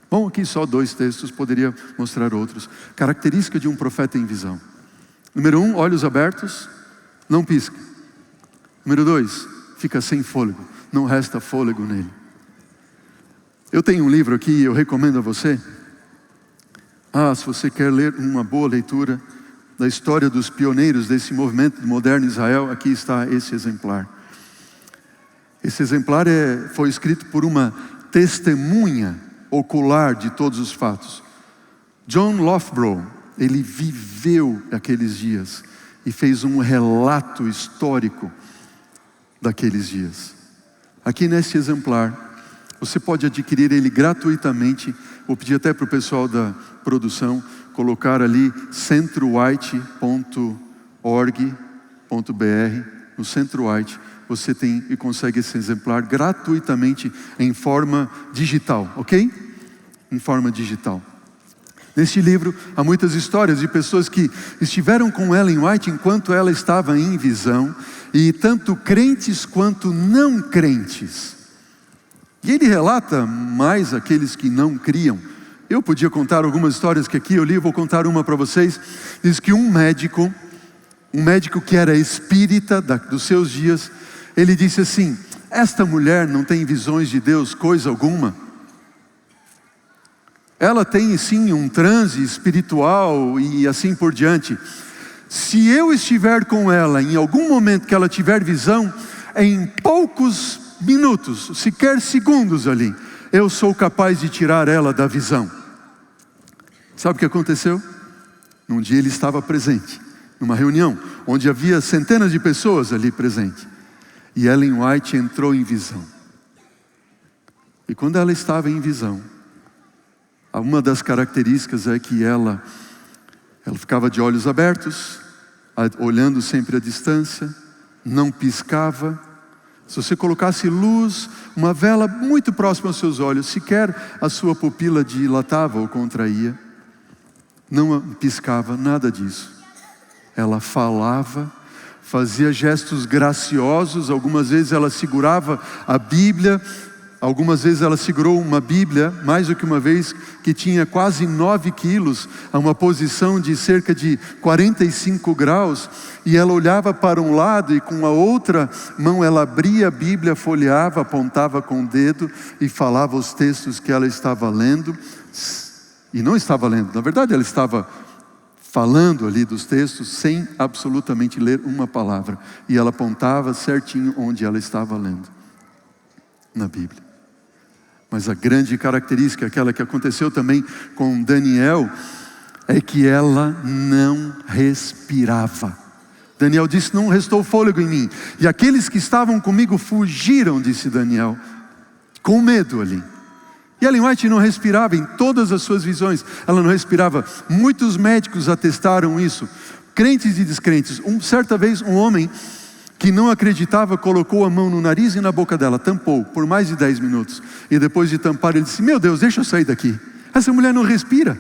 Bom, aqui só 2 textos, poderia mostrar outros. Característica de um profeta em visão. Número 1, olhos abertos, não pisca. Número 2, fica sem fôlego, não resta fôlego nele. Eu tenho um livro aqui, eu recomendo a você. Se você quer ler uma boa leitura da história dos pioneiros desse movimento moderno Israel, aqui está esse exemplar. Esse exemplar foi escrito por uma testemunha ocular de todos os fatos. John Loughborough, ele viveu aqueles dias e fez um relato histórico daqueles dias. Aqui nesse exemplar, você pode adquirir ele gratuitamente. Vou pedir até para o pessoal da produção colocar ali centrowhite.org.br, no Centro White. Você tem e consegue esse exemplar gratuitamente em forma digital, ok? Em forma digital. Neste livro há muitas histórias de pessoas que estiveram com Ellen White enquanto ela estava em visão, e tanto crentes quanto não crentes. E ele relata mais aqueles que não criam. Eu podia contar algumas histórias que aqui eu li, vou contar uma para vocês. Diz que um médico que era espírita dos seus dias, ele disse assim: esta mulher não tem visões de Deus coisa alguma. Ela tem sim um transe espiritual e assim por diante. Se eu estiver com ela, em algum momento que ela tiver visão, em poucos minutos, sequer segundos ali, eu sou capaz de tirar ela da visão. Sabe o que aconteceu? Num dia ele estava presente, numa reunião, onde havia centenas de pessoas ali presentes. E Ellen White entrou em visão. E quando ela estava em visão, uma das características é que ela ficava de olhos abertos, olhando sempre à distância, não piscava. Se você colocasse luz, uma vela muito próxima aos seus olhos, sequer a sua pupila dilatava ou contraía. Não piscava, nada disso. Ela falava, fazia gestos graciosos, algumas vezes ela segurava a Bíblia, algumas vezes ela segurou uma Bíblia, mais do que uma vez, que tinha quase 9 quilos, a uma posição de cerca de 45 graus, e ela olhava para um lado e com a outra mão ela abria a Bíblia, folheava, apontava com o dedo e falava os textos que ela estava lendo, e não estava lendo, na verdade ela estava falando ali dos textos, sem absolutamente ler uma palavra, e ela apontava certinho onde ela estava lendo, na Bíblia. Mas a grande característica, aquela que aconteceu também com Daniel, é que ela não respirava. Daniel disse: não restou fôlego em mim, e aqueles que estavam comigo fugiram, disse Daniel, com medo ali. E Ellen White não respirava em todas as suas visões, ela não respirava. Muitos médicos atestaram isso, crentes e descrentes. Certa vez um homem que não acreditava colocou a mão no nariz e na boca dela, tampou por mais de 10 minutos. E depois de tampar ele disse: meu Deus, deixa eu sair daqui. Essa mulher não respira.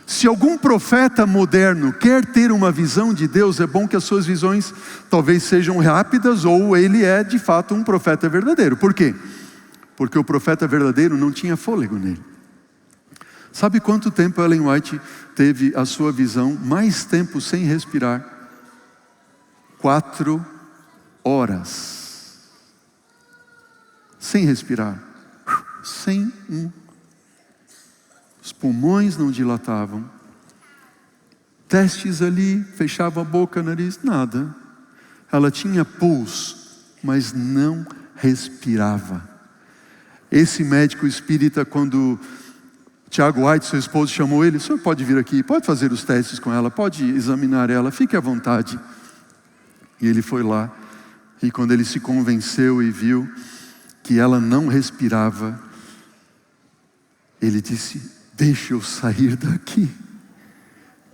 Se algum profeta moderno quer ter uma visão de Deus, é bom que as suas visões talvez sejam rápidas, ou ele é de fato um profeta verdadeiro. Por quê? Porque o profeta verdadeiro não tinha fôlego nele. Sabe quanto tempo Ellen White teve a sua visão mais tempo sem respirar? 4 horas. Sem respirar. Sem Os pulmões não dilatavam. Testes ali, fechava a boca, nariz, nada. Ela tinha pulso, mas não respirava. Esse médico espírita, quando Tiago White, seu esposo, chamou ele: o senhor pode vir aqui, pode fazer os testes com ela, pode examinar ela, fique à vontade. E ele foi lá, e quando ele se convenceu e viu que ela não respirava, ele disse: deixa eu sair daqui.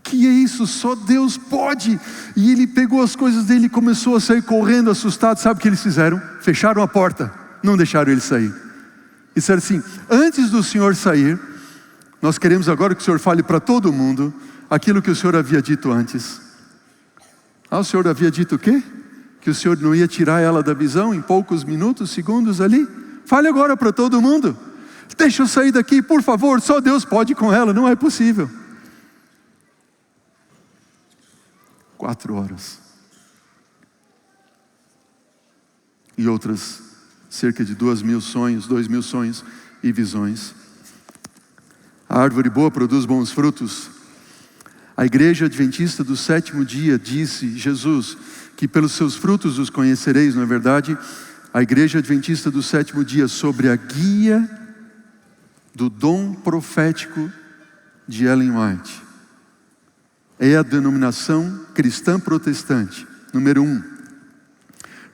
Que é isso? Só Deus pode. E ele pegou as coisas dele e começou a sair correndo, assustado. Sabe o que eles fizeram? Fecharam a porta, não deixaram ele sair. E disseram assim: antes do senhor sair, nós queremos agora que o senhor fale para todo mundo aquilo que o senhor havia dito antes. O senhor havia dito o quê? Que o senhor não ia tirar ela da visão em poucos minutos, segundos ali? Fale agora para todo mundo. Deixa eu sair daqui, por favor, só Deus pode com ela, não é possível. 4 horas. E outras, cerca de 2.000 sonhos, 2.000 sonhos e visões. A árvore boa produz bons frutos. A igreja adventista do 7º dia disse, Jesus, que pelos seus frutos os conhecereis, não é verdade? A igreja adventista do 7º dia, sobre a guia do dom profético de Ellen White, é a denominação cristã protestante, número 1,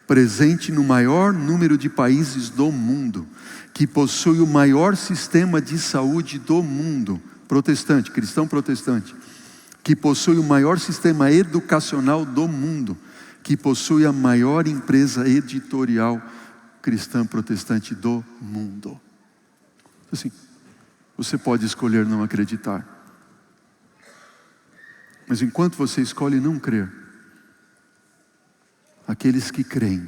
presente no maior número de países do mundo, que possui o maior sistema de saúde do mundo, protestante, cristão protestante, que possui o maior sistema educacional do mundo, que possui a maior empresa editorial cristã protestante do mundo. Assim, você pode escolher não acreditar, mas enquanto você escolhe não crer, aqueles que creem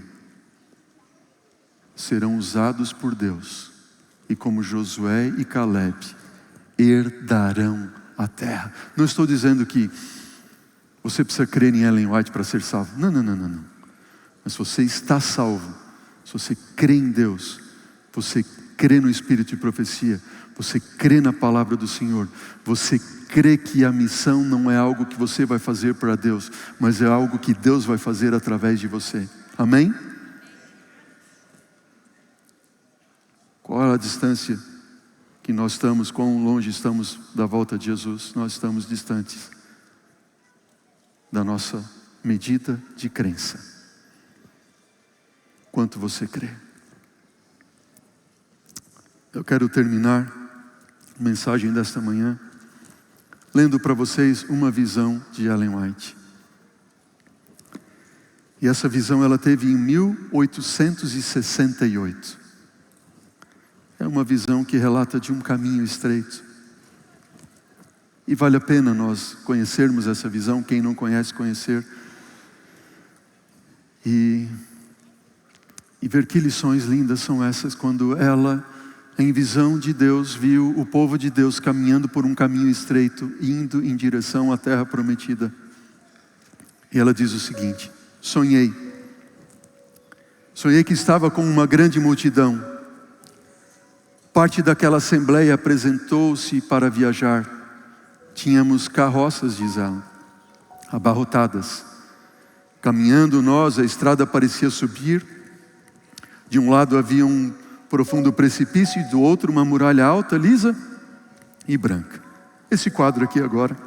serão usados por Deus, e como Josué e Caleb, herdarão a terra. Não estou dizendo que você precisa crer em Ellen White para ser salvo. Não. Mas você está salvo. Se você crê em Deus, você crê no Espírito de profecia, você crê na palavra do Senhor, você crê que a missão não é algo que você vai fazer para Deus, mas é algo que Deus vai fazer através de você. Amém? Qual é a distância que nós estamos? Quão longe estamos da volta de Jesus? Nós estamos distantes da nossa medida de crença. Quanto você crê? Eu quero terminar a mensagem desta manhã lendo para vocês uma visão de Ellen White. E essa visão ela teve em 1868. É uma visão que relata de um caminho estreito. E vale a pena nós conhecermos essa visão, quem não conhece, conhecer. E ver que lições lindas são essas quando ela, em visão de Deus, viu o povo de Deus caminhando por um caminho estreito, indo em direção à terra prometida. E ela diz o seguinte: sonhei que estava com uma grande multidão. Parte daquela assembleia apresentou-se para viajar. Tínhamos carroças, diz ela, abarrotadas. Caminhando nós, a estrada parecia subir. De um lado havia um profundo precipício e do outro uma muralha alta, lisa e branca. Esse quadro aqui agora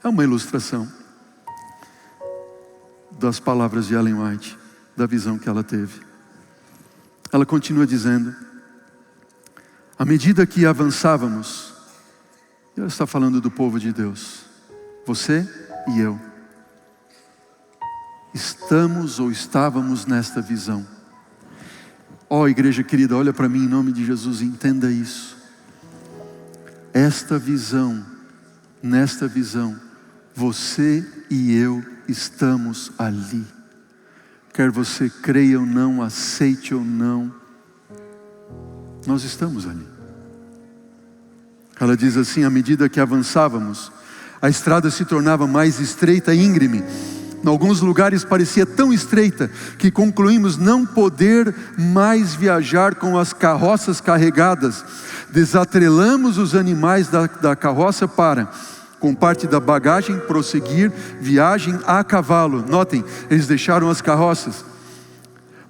é uma ilustração das palavras de Ellen White, da visão que ela teve. Ela continua dizendo: à medida que avançávamos, ela está falando do povo de Deus, você e eu, estamos ou estávamos nesta visão. Ó igreja querida, olha para mim em nome de Jesus e entenda isso. Esta visão, nesta visão, você e eu estamos ali. Quer você creia ou não, aceite ou não, nós estamos ali. Ela diz assim: à medida que avançávamos, a estrada se tornava mais estreita e íngreme. Em alguns lugares parecia tão estreita que concluímos não poder mais viajar com as carroças carregadas. Desatrelamos os animais da carroça para, com parte da bagagem, prosseguir viagem a cavalo. Notem, eles deixaram as carroças.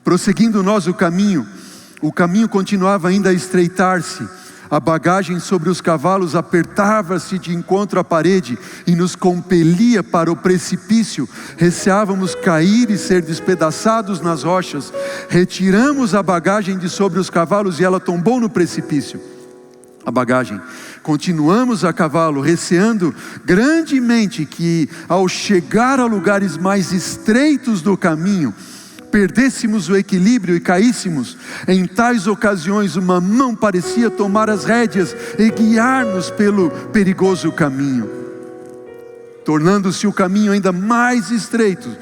Prosseguindo nós o caminho continuava ainda a estreitar-se. A bagagem sobre os cavalos apertava-se de encontro à parede e nos compelia para o precipício. Receávamos cair e ser despedaçados nas rochas. Retiramos a bagagem de sobre os cavalos e ela tombou no precipício. A bagagem. Continuamos a cavalo, receando grandemente que, ao chegar a lugares mais estreitos do caminho, perdêssemos o equilíbrio e caíssemos. Em tais ocasiões, uma mão parecia tomar as rédeas e guiar-nos pelo perigoso caminho. Tornando-se o caminho ainda mais estreito,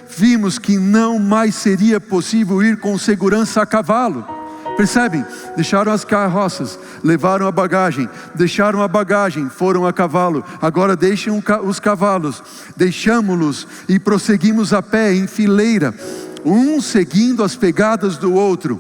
vimos que não mais seria possível ir com segurança a cavalo. Percebem? Deixaram as carroças, levaram a bagagem, deixaram a bagagem, foram a cavalo. Agora deixam os cavalos, deixamos-los e prosseguimos a pé em fileira, um seguindo as pegadas do outro.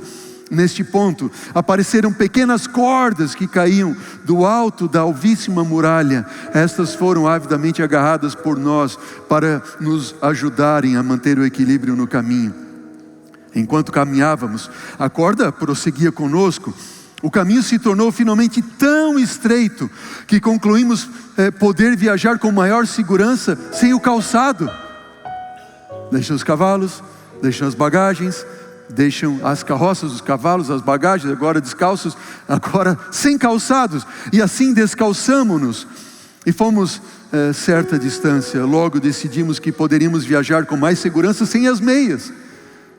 Neste ponto, apareceram pequenas cordas que caíam do alto da alvíssima muralha. Estas foram avidamente agarradas por nós para nos ajudarem a manter o equilíbrio no caminho. Enquanto caminhávamos, a corda prosseguia conosco. O caminho se tornou finalmente tão estreito que concluímos poder viajar com maior segurança sem o calçado. Deixam os cavalos, deixam as bagagens, deixam as carroças, os cavalos, as bagagens, agora descalços, agora sem calçados. E assim descalçamo-nos e fomos certa distância. Logo decidimos que poderíamos viajar com mais segurança sem as meias.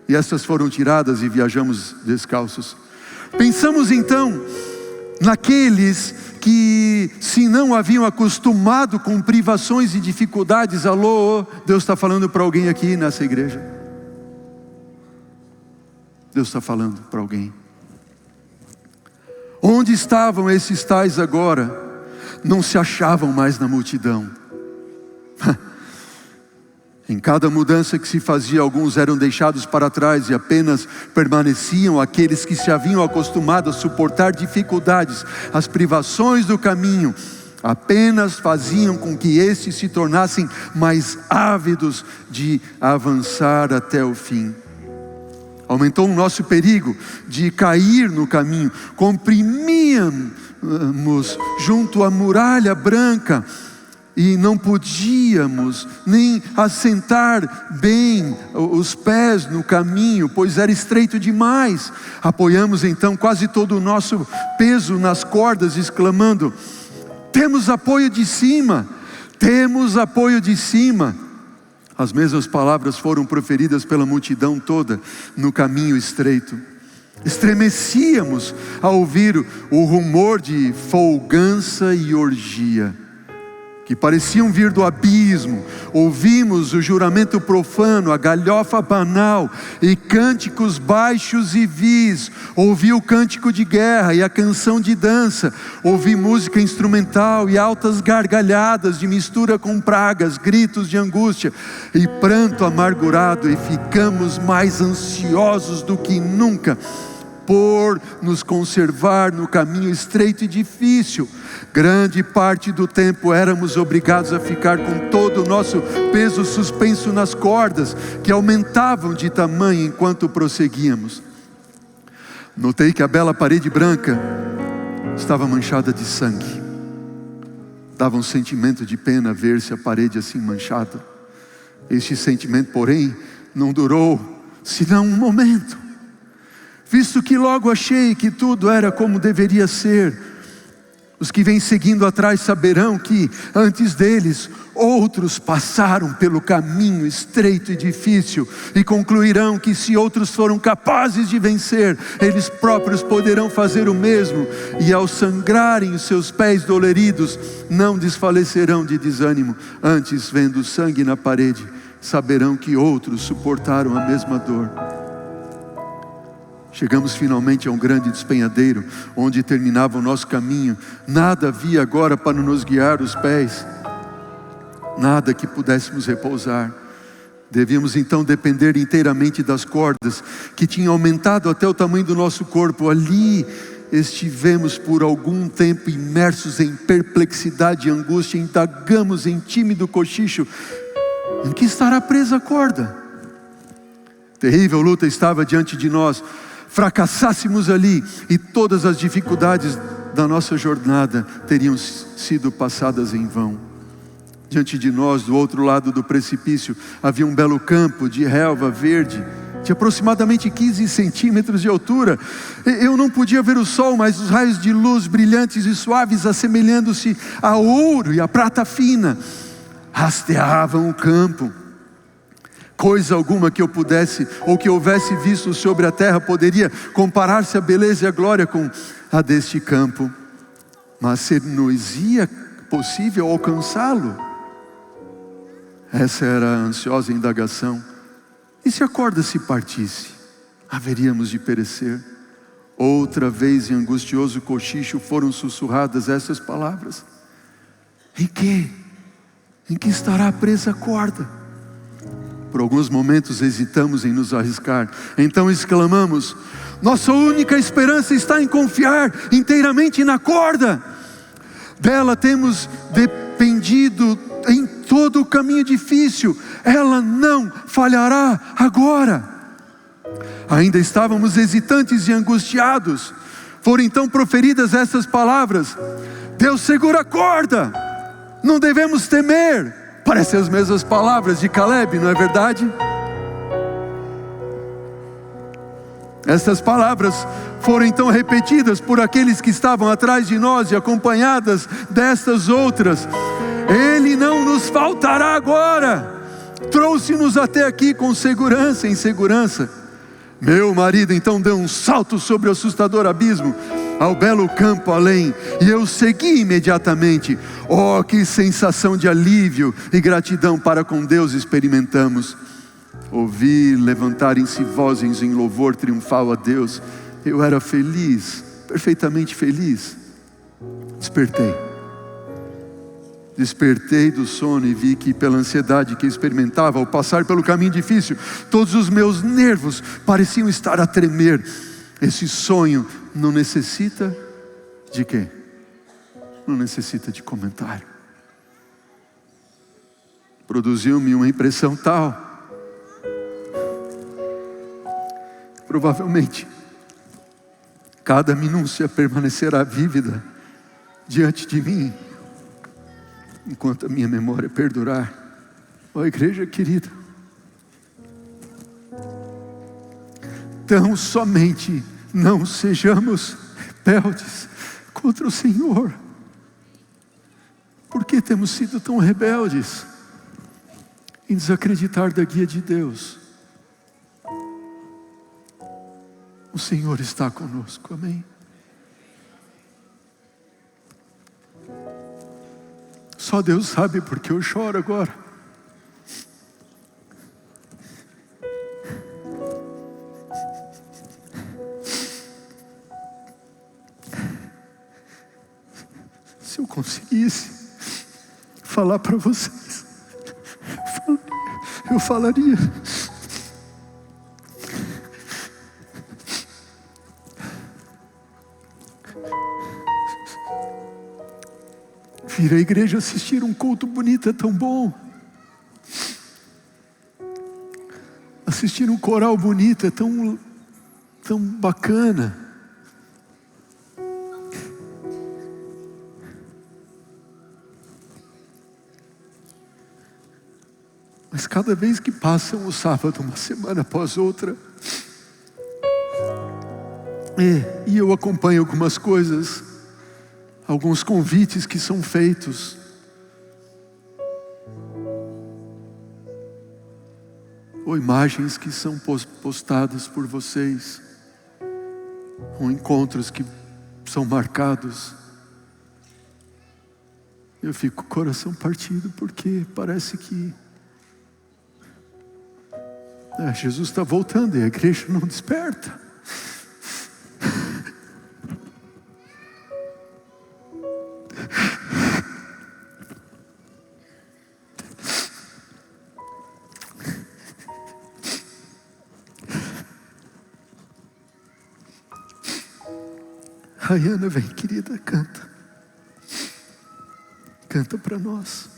E estas foram tiradas e viajamos descalços. Pensamos então naqueles que, se não haviam acostumado com privações e dificuldades. Alô, Deus está falando para alguém aqui nessa igreja. Deus está falando para alguém. Onde estavam esses tais agora? Não se achavam mais na multidão. Em cada mudança que se fazia, alguns eram deixados para trás e apenas permaneciam aqueles que se haviam acostumado a suportar dificuldades. As privações do caminho apenas faziam com que estes se tornassem mais ávidos de avançar até o fim. Aumentou o nosso perigo de cair no caminho. Comprimíamos junto à muralha branca e não podíamos nem assentar bem os pés no caminho, pois era estreito demais. Apoiamos então quase todo o nosso peso nas cordas, exclamando: temos apoio de cima, temos apoio de cima. As mesmas palavras foram proferidas pela multidão toda no caminho estreito. Estremecíamos ao ouvir o rumor de folgança e orgia, que pareciam vir do abismo. Ouvimos o juramento profano, a galhofa banal e cânticos baixos e vis. Ouvi o cântico de guerra e a canção de dança. Ouvi música instrumental e altas gargalhadas de mistura com pragas, gritos de angústia e pranto amargurado. E ficamos mais ansiosos do que nunca por nos conservar no caminho estreito e difícil. Grande parte do tempo éramos obrigados a ficar com todo o nosso peso suspenso nas cordas, que aumentavam de tamanho enquanto prosseguíamos. Notei que a bela parede branca estava manchada de sangue. Dava um sentimento de pena ver-se a parede assim manchada. Este sentimento, porém, não durou senão um momento, visto que logo achei que tudo era como deveria ser. Os que vêm seguindo atrás saberão que antes deles outros passaram pelo caminho estreito e difícil, e concluirão que se outros foram capazes de vencer, eles próprios poderão fazer o mesmo, e ao sangrarem os seus pés doloridos, não desfalecerão de desânimo. Antes, vendo sangue na parede, saberão que outros suportaram a mesma dor. Chegamos finalmente a um grande despenhadeiro, onde terminava o nosso caminho. Nada havia agora para nos guiar os pés, nada que pudéssemos repousar. Devíamos então depender inteiramente das cordas, que tinham aumentado até o tamanho do nosso corpo. Ali estivemos por algum tempo imersos em perplexidade e angústia. Indagamos em tímido cochicho: em que estará presa a corda? Terrível luta estava diante de nós. Fracassássemos ali, e todas as dificuldades da nossa jornada teriam sido passadas em vão. Diante de nós, do outro lado do precipício, havia um belo campo de relva verde, de aproximadamente 15 centímetros de altura. Eu não podia ver o sol, mas os raios de luz brilhantes e suaves, assemelhando-se a ouro e a prata fina, hasteavam o campo. Coisa alguma que eu pudesse ou que houvesse visto sobre a terra poderia comparar-se a beleza e a glória com a deste campo. Mas ser-nos-ia possível alcançá-lo? Essa era a ansiosa indagação. E se a corda se partisse, haveríamos de perecer? Outra vez, em angustioso cochicho, foram sussurradas essas palavras: em que estará presa a corda? Por alguns momentos hesitamos em nos arriscar. Então exclamamos: nossa única esperança está em confiar inteiramente na corda. Dela temos dependido em todo o caminho difícil. Ela não falhará agora. Ainda estávamos hesitantes e angustiados. Foram então proferidas essas palavras: Deus segura a corda, não devemos temer. Parecem as mesmas palavras de Caleb, não é verdade? Essas palavras foram então repetidas por aqueles que estavam atrás de nós e acompanhadas destas outras: Ele não nos faltará agora, trouxe-nos até aqui com segurança, em segurança. Meu marido então deu um salto sobre o assustador abismo, ao belo campo além, e eu segui imediatamente. Oh, que sensação de alívio e gratidão para com Deus experimentamos. Ouvi levantarem-se vozes em louvor triunfal a Deus. Eu era feliz, perfeitamente feliz. Despertei do sono e vi que, pela ansiedade que experimentava ao passar pelo caminho difícil, todos os meus nervos pareciam estar a tremer. Esse sonho não necessita de quê? Não necessita de comentário. Produziu-me uma impressão tal provavelmente cada minúcia permanecerá vívida diante de mim, enquanto a minha memória perdurar. Ó igreja querida, tão somente não sejamos rebeldes contra o Senhor. Por que temos sido tão rebeldes em desacreditar da guia de Deus? O Senhor está conosco, amém? Só Deus sabe porque eu choro agora. Se eu conseguisse falar para vocês, eu falaria. Vir à igreja assistir um culto bonito é tão bom. Assistir um coral bonito é tão bacana. Mas cada vez que passa um sábado, uma semana após outra, e eu acompanho algumas coisas, alguns convites que são feitos, ou imagens que são postadas por vocês, ou encontros que são marcados, eu fico com o coração partido, porque parece que Jesus está voltando e a igreja não desperta. Rayana, vem querida, canta. Canta para nós.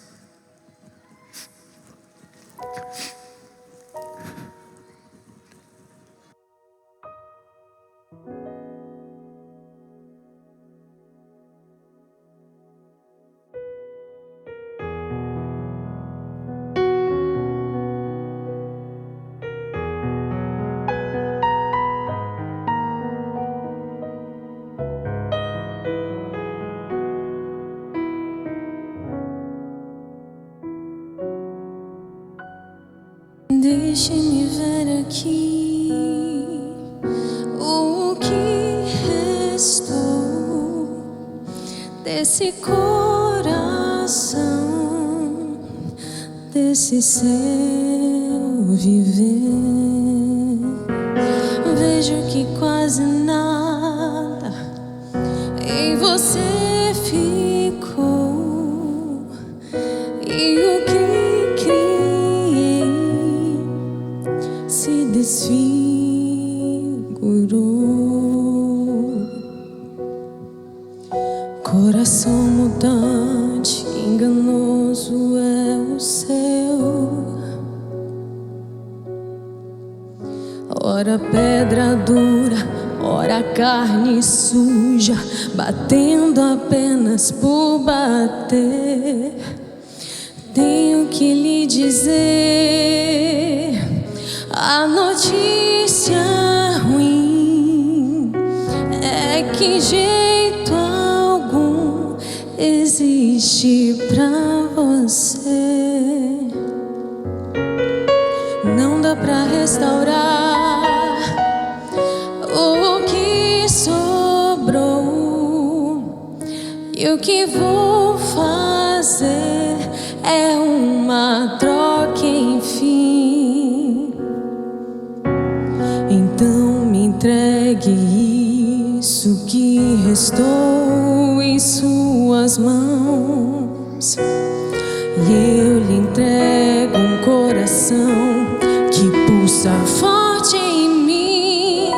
Deixe-me ver aqui o que restou desse coração, desse seu viver. Vejo que quase nada em você ficou, e o que se desfigurou. Coração mudante, enganoso é o seu. Ora pedra dura, ora carne suja, batendo apenas por bater. Tenho que lhe dizer, a notícia ruim é que jeito algum existe pra você. Não dá pra restaurar o que sobrou, e o que vou fazer é uma troca, enfim. Então me entregue isso que restou em suas mãos, e eu lhe entrego um coração que pulsa forte em mim.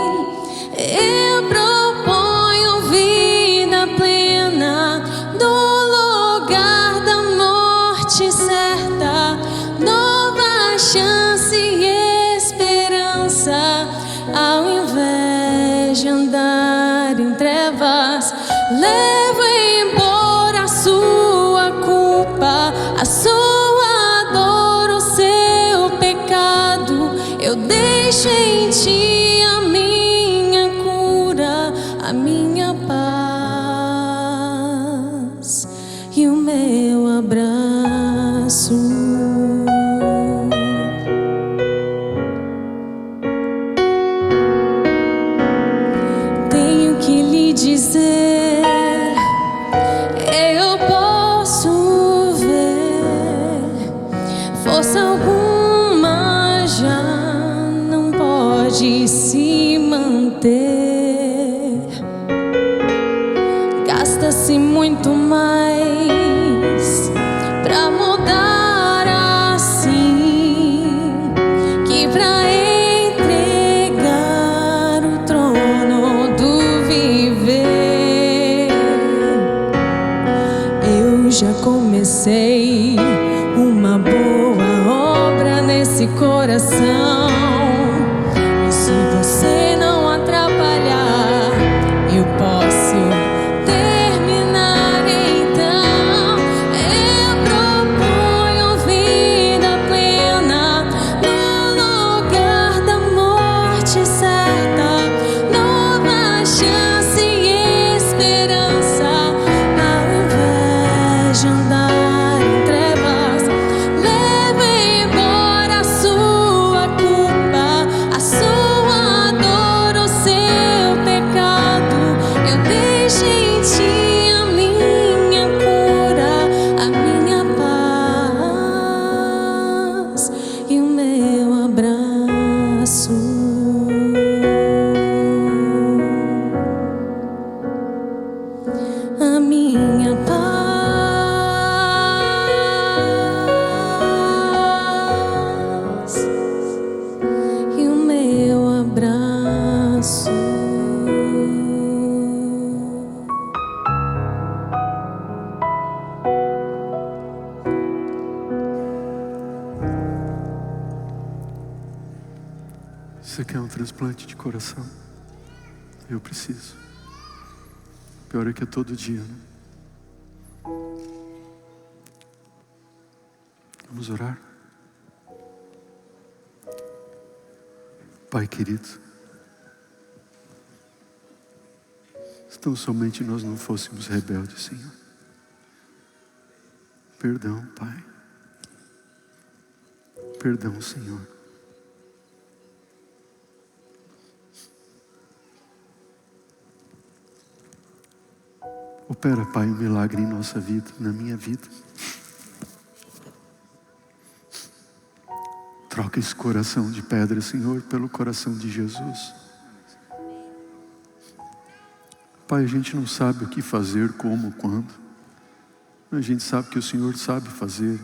Eu proponho vida plena do lugar da morte certa, nova chance e esperança ao invés levo embora a sua culpa, a sua dor, o seu pecado. Eu deixo em ti a minha cura, a minha paz e o meu abraço. Tenho que lhe dizer, eu posso ver, força alguma já não pode se manter. Gasta-se muito mais pra mudar assim que pra entregar o trono do viver. Eu já comecei uma boa obra nesse coração, e se você não atrapalhar, eu posso terminar. Então eu proponho vida plena no lugar da morte certa, nova chance e esperança, ao invés de andar em trevas. Leva embora a sua culpa, a sua dor, o seu pecado. Eu deixo em ti a minha cura, a minha paz e o meu abraço. A minha paz e o meu abraço. Você quer um transplante de coração? Eu preciso. Pior é que é todo dia, né? Vamos orar? Pai querido, se tão somente nós não fôssemos rebeldes, Senhor. Perdão, Pai. Perdão, Senhor. Opera, Pai, um milagre em nossa vida, na minha vida. Troca esse coração de pedra, Senhor, pelo coração de Jesus. Pai, a gente não sabe o que fazer, como, quando. Mas a gente sabe que o Senhor sabe fazer.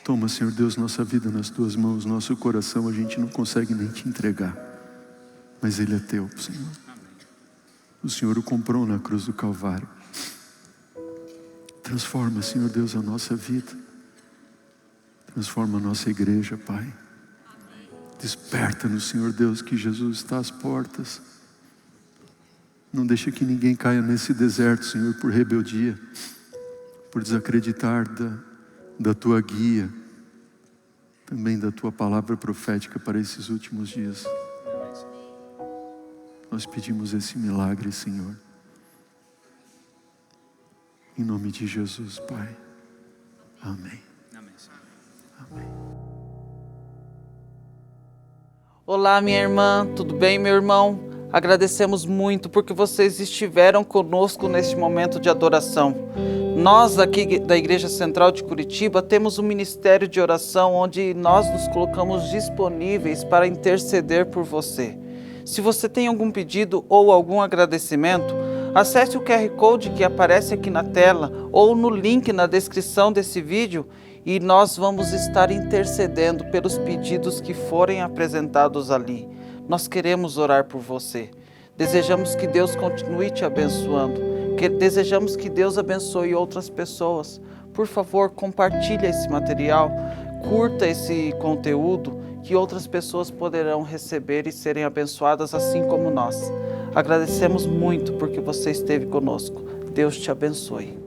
Toma, Senhor Deus, nossa vida nas Tuas mãos. Nosso coração a gente não consegue nem te entregar, mas Ele é Teu, Senhor. O Senhor o comprou na cruz do Calvário. Transforma, Senhor Deus, a nossa vida. Transforma a nossa igreja, Pai. Desperta-nos, Senhor Deus, que Jesus está às portas. Não deixa que ninguém caia nesse deserto, Senhor, por rebeldia, por desacreditar da Tua guia, também da Tua palavra profética para esses últimos dias. Nós pedimos esse milagre, Senhor. Em nome de Jesus, Pai. Amém. Amém. Olá, minha irmã, tudo bem, meu irmão? Agradecemos muito porque vocês estiveram conosco neste momento de adoração. Nós aqui da Igreja Central de Curitiba temos um ministério de oração onde nós nos colocamos disponíveis para interceder por você. Se você tem algum pedido ou algum agradecimento, acesse o QR Code que aparece aqui na tela ou no link na descrição desse vídeo e nós vamos estar intercedendo pelos pedidos que forem apresentados ali. Nós queremos orar por você. Desejamos que Deus continue te abençoando. Desejamos que Deus abençoe outras pessoas. Por favor, compartilhe esse material, curta esse conteúdo, que outras pessoas poderão receber e serem abençoadas assim como nós. Agradecemos muito porque você esteve conosco. Deus te abençoe.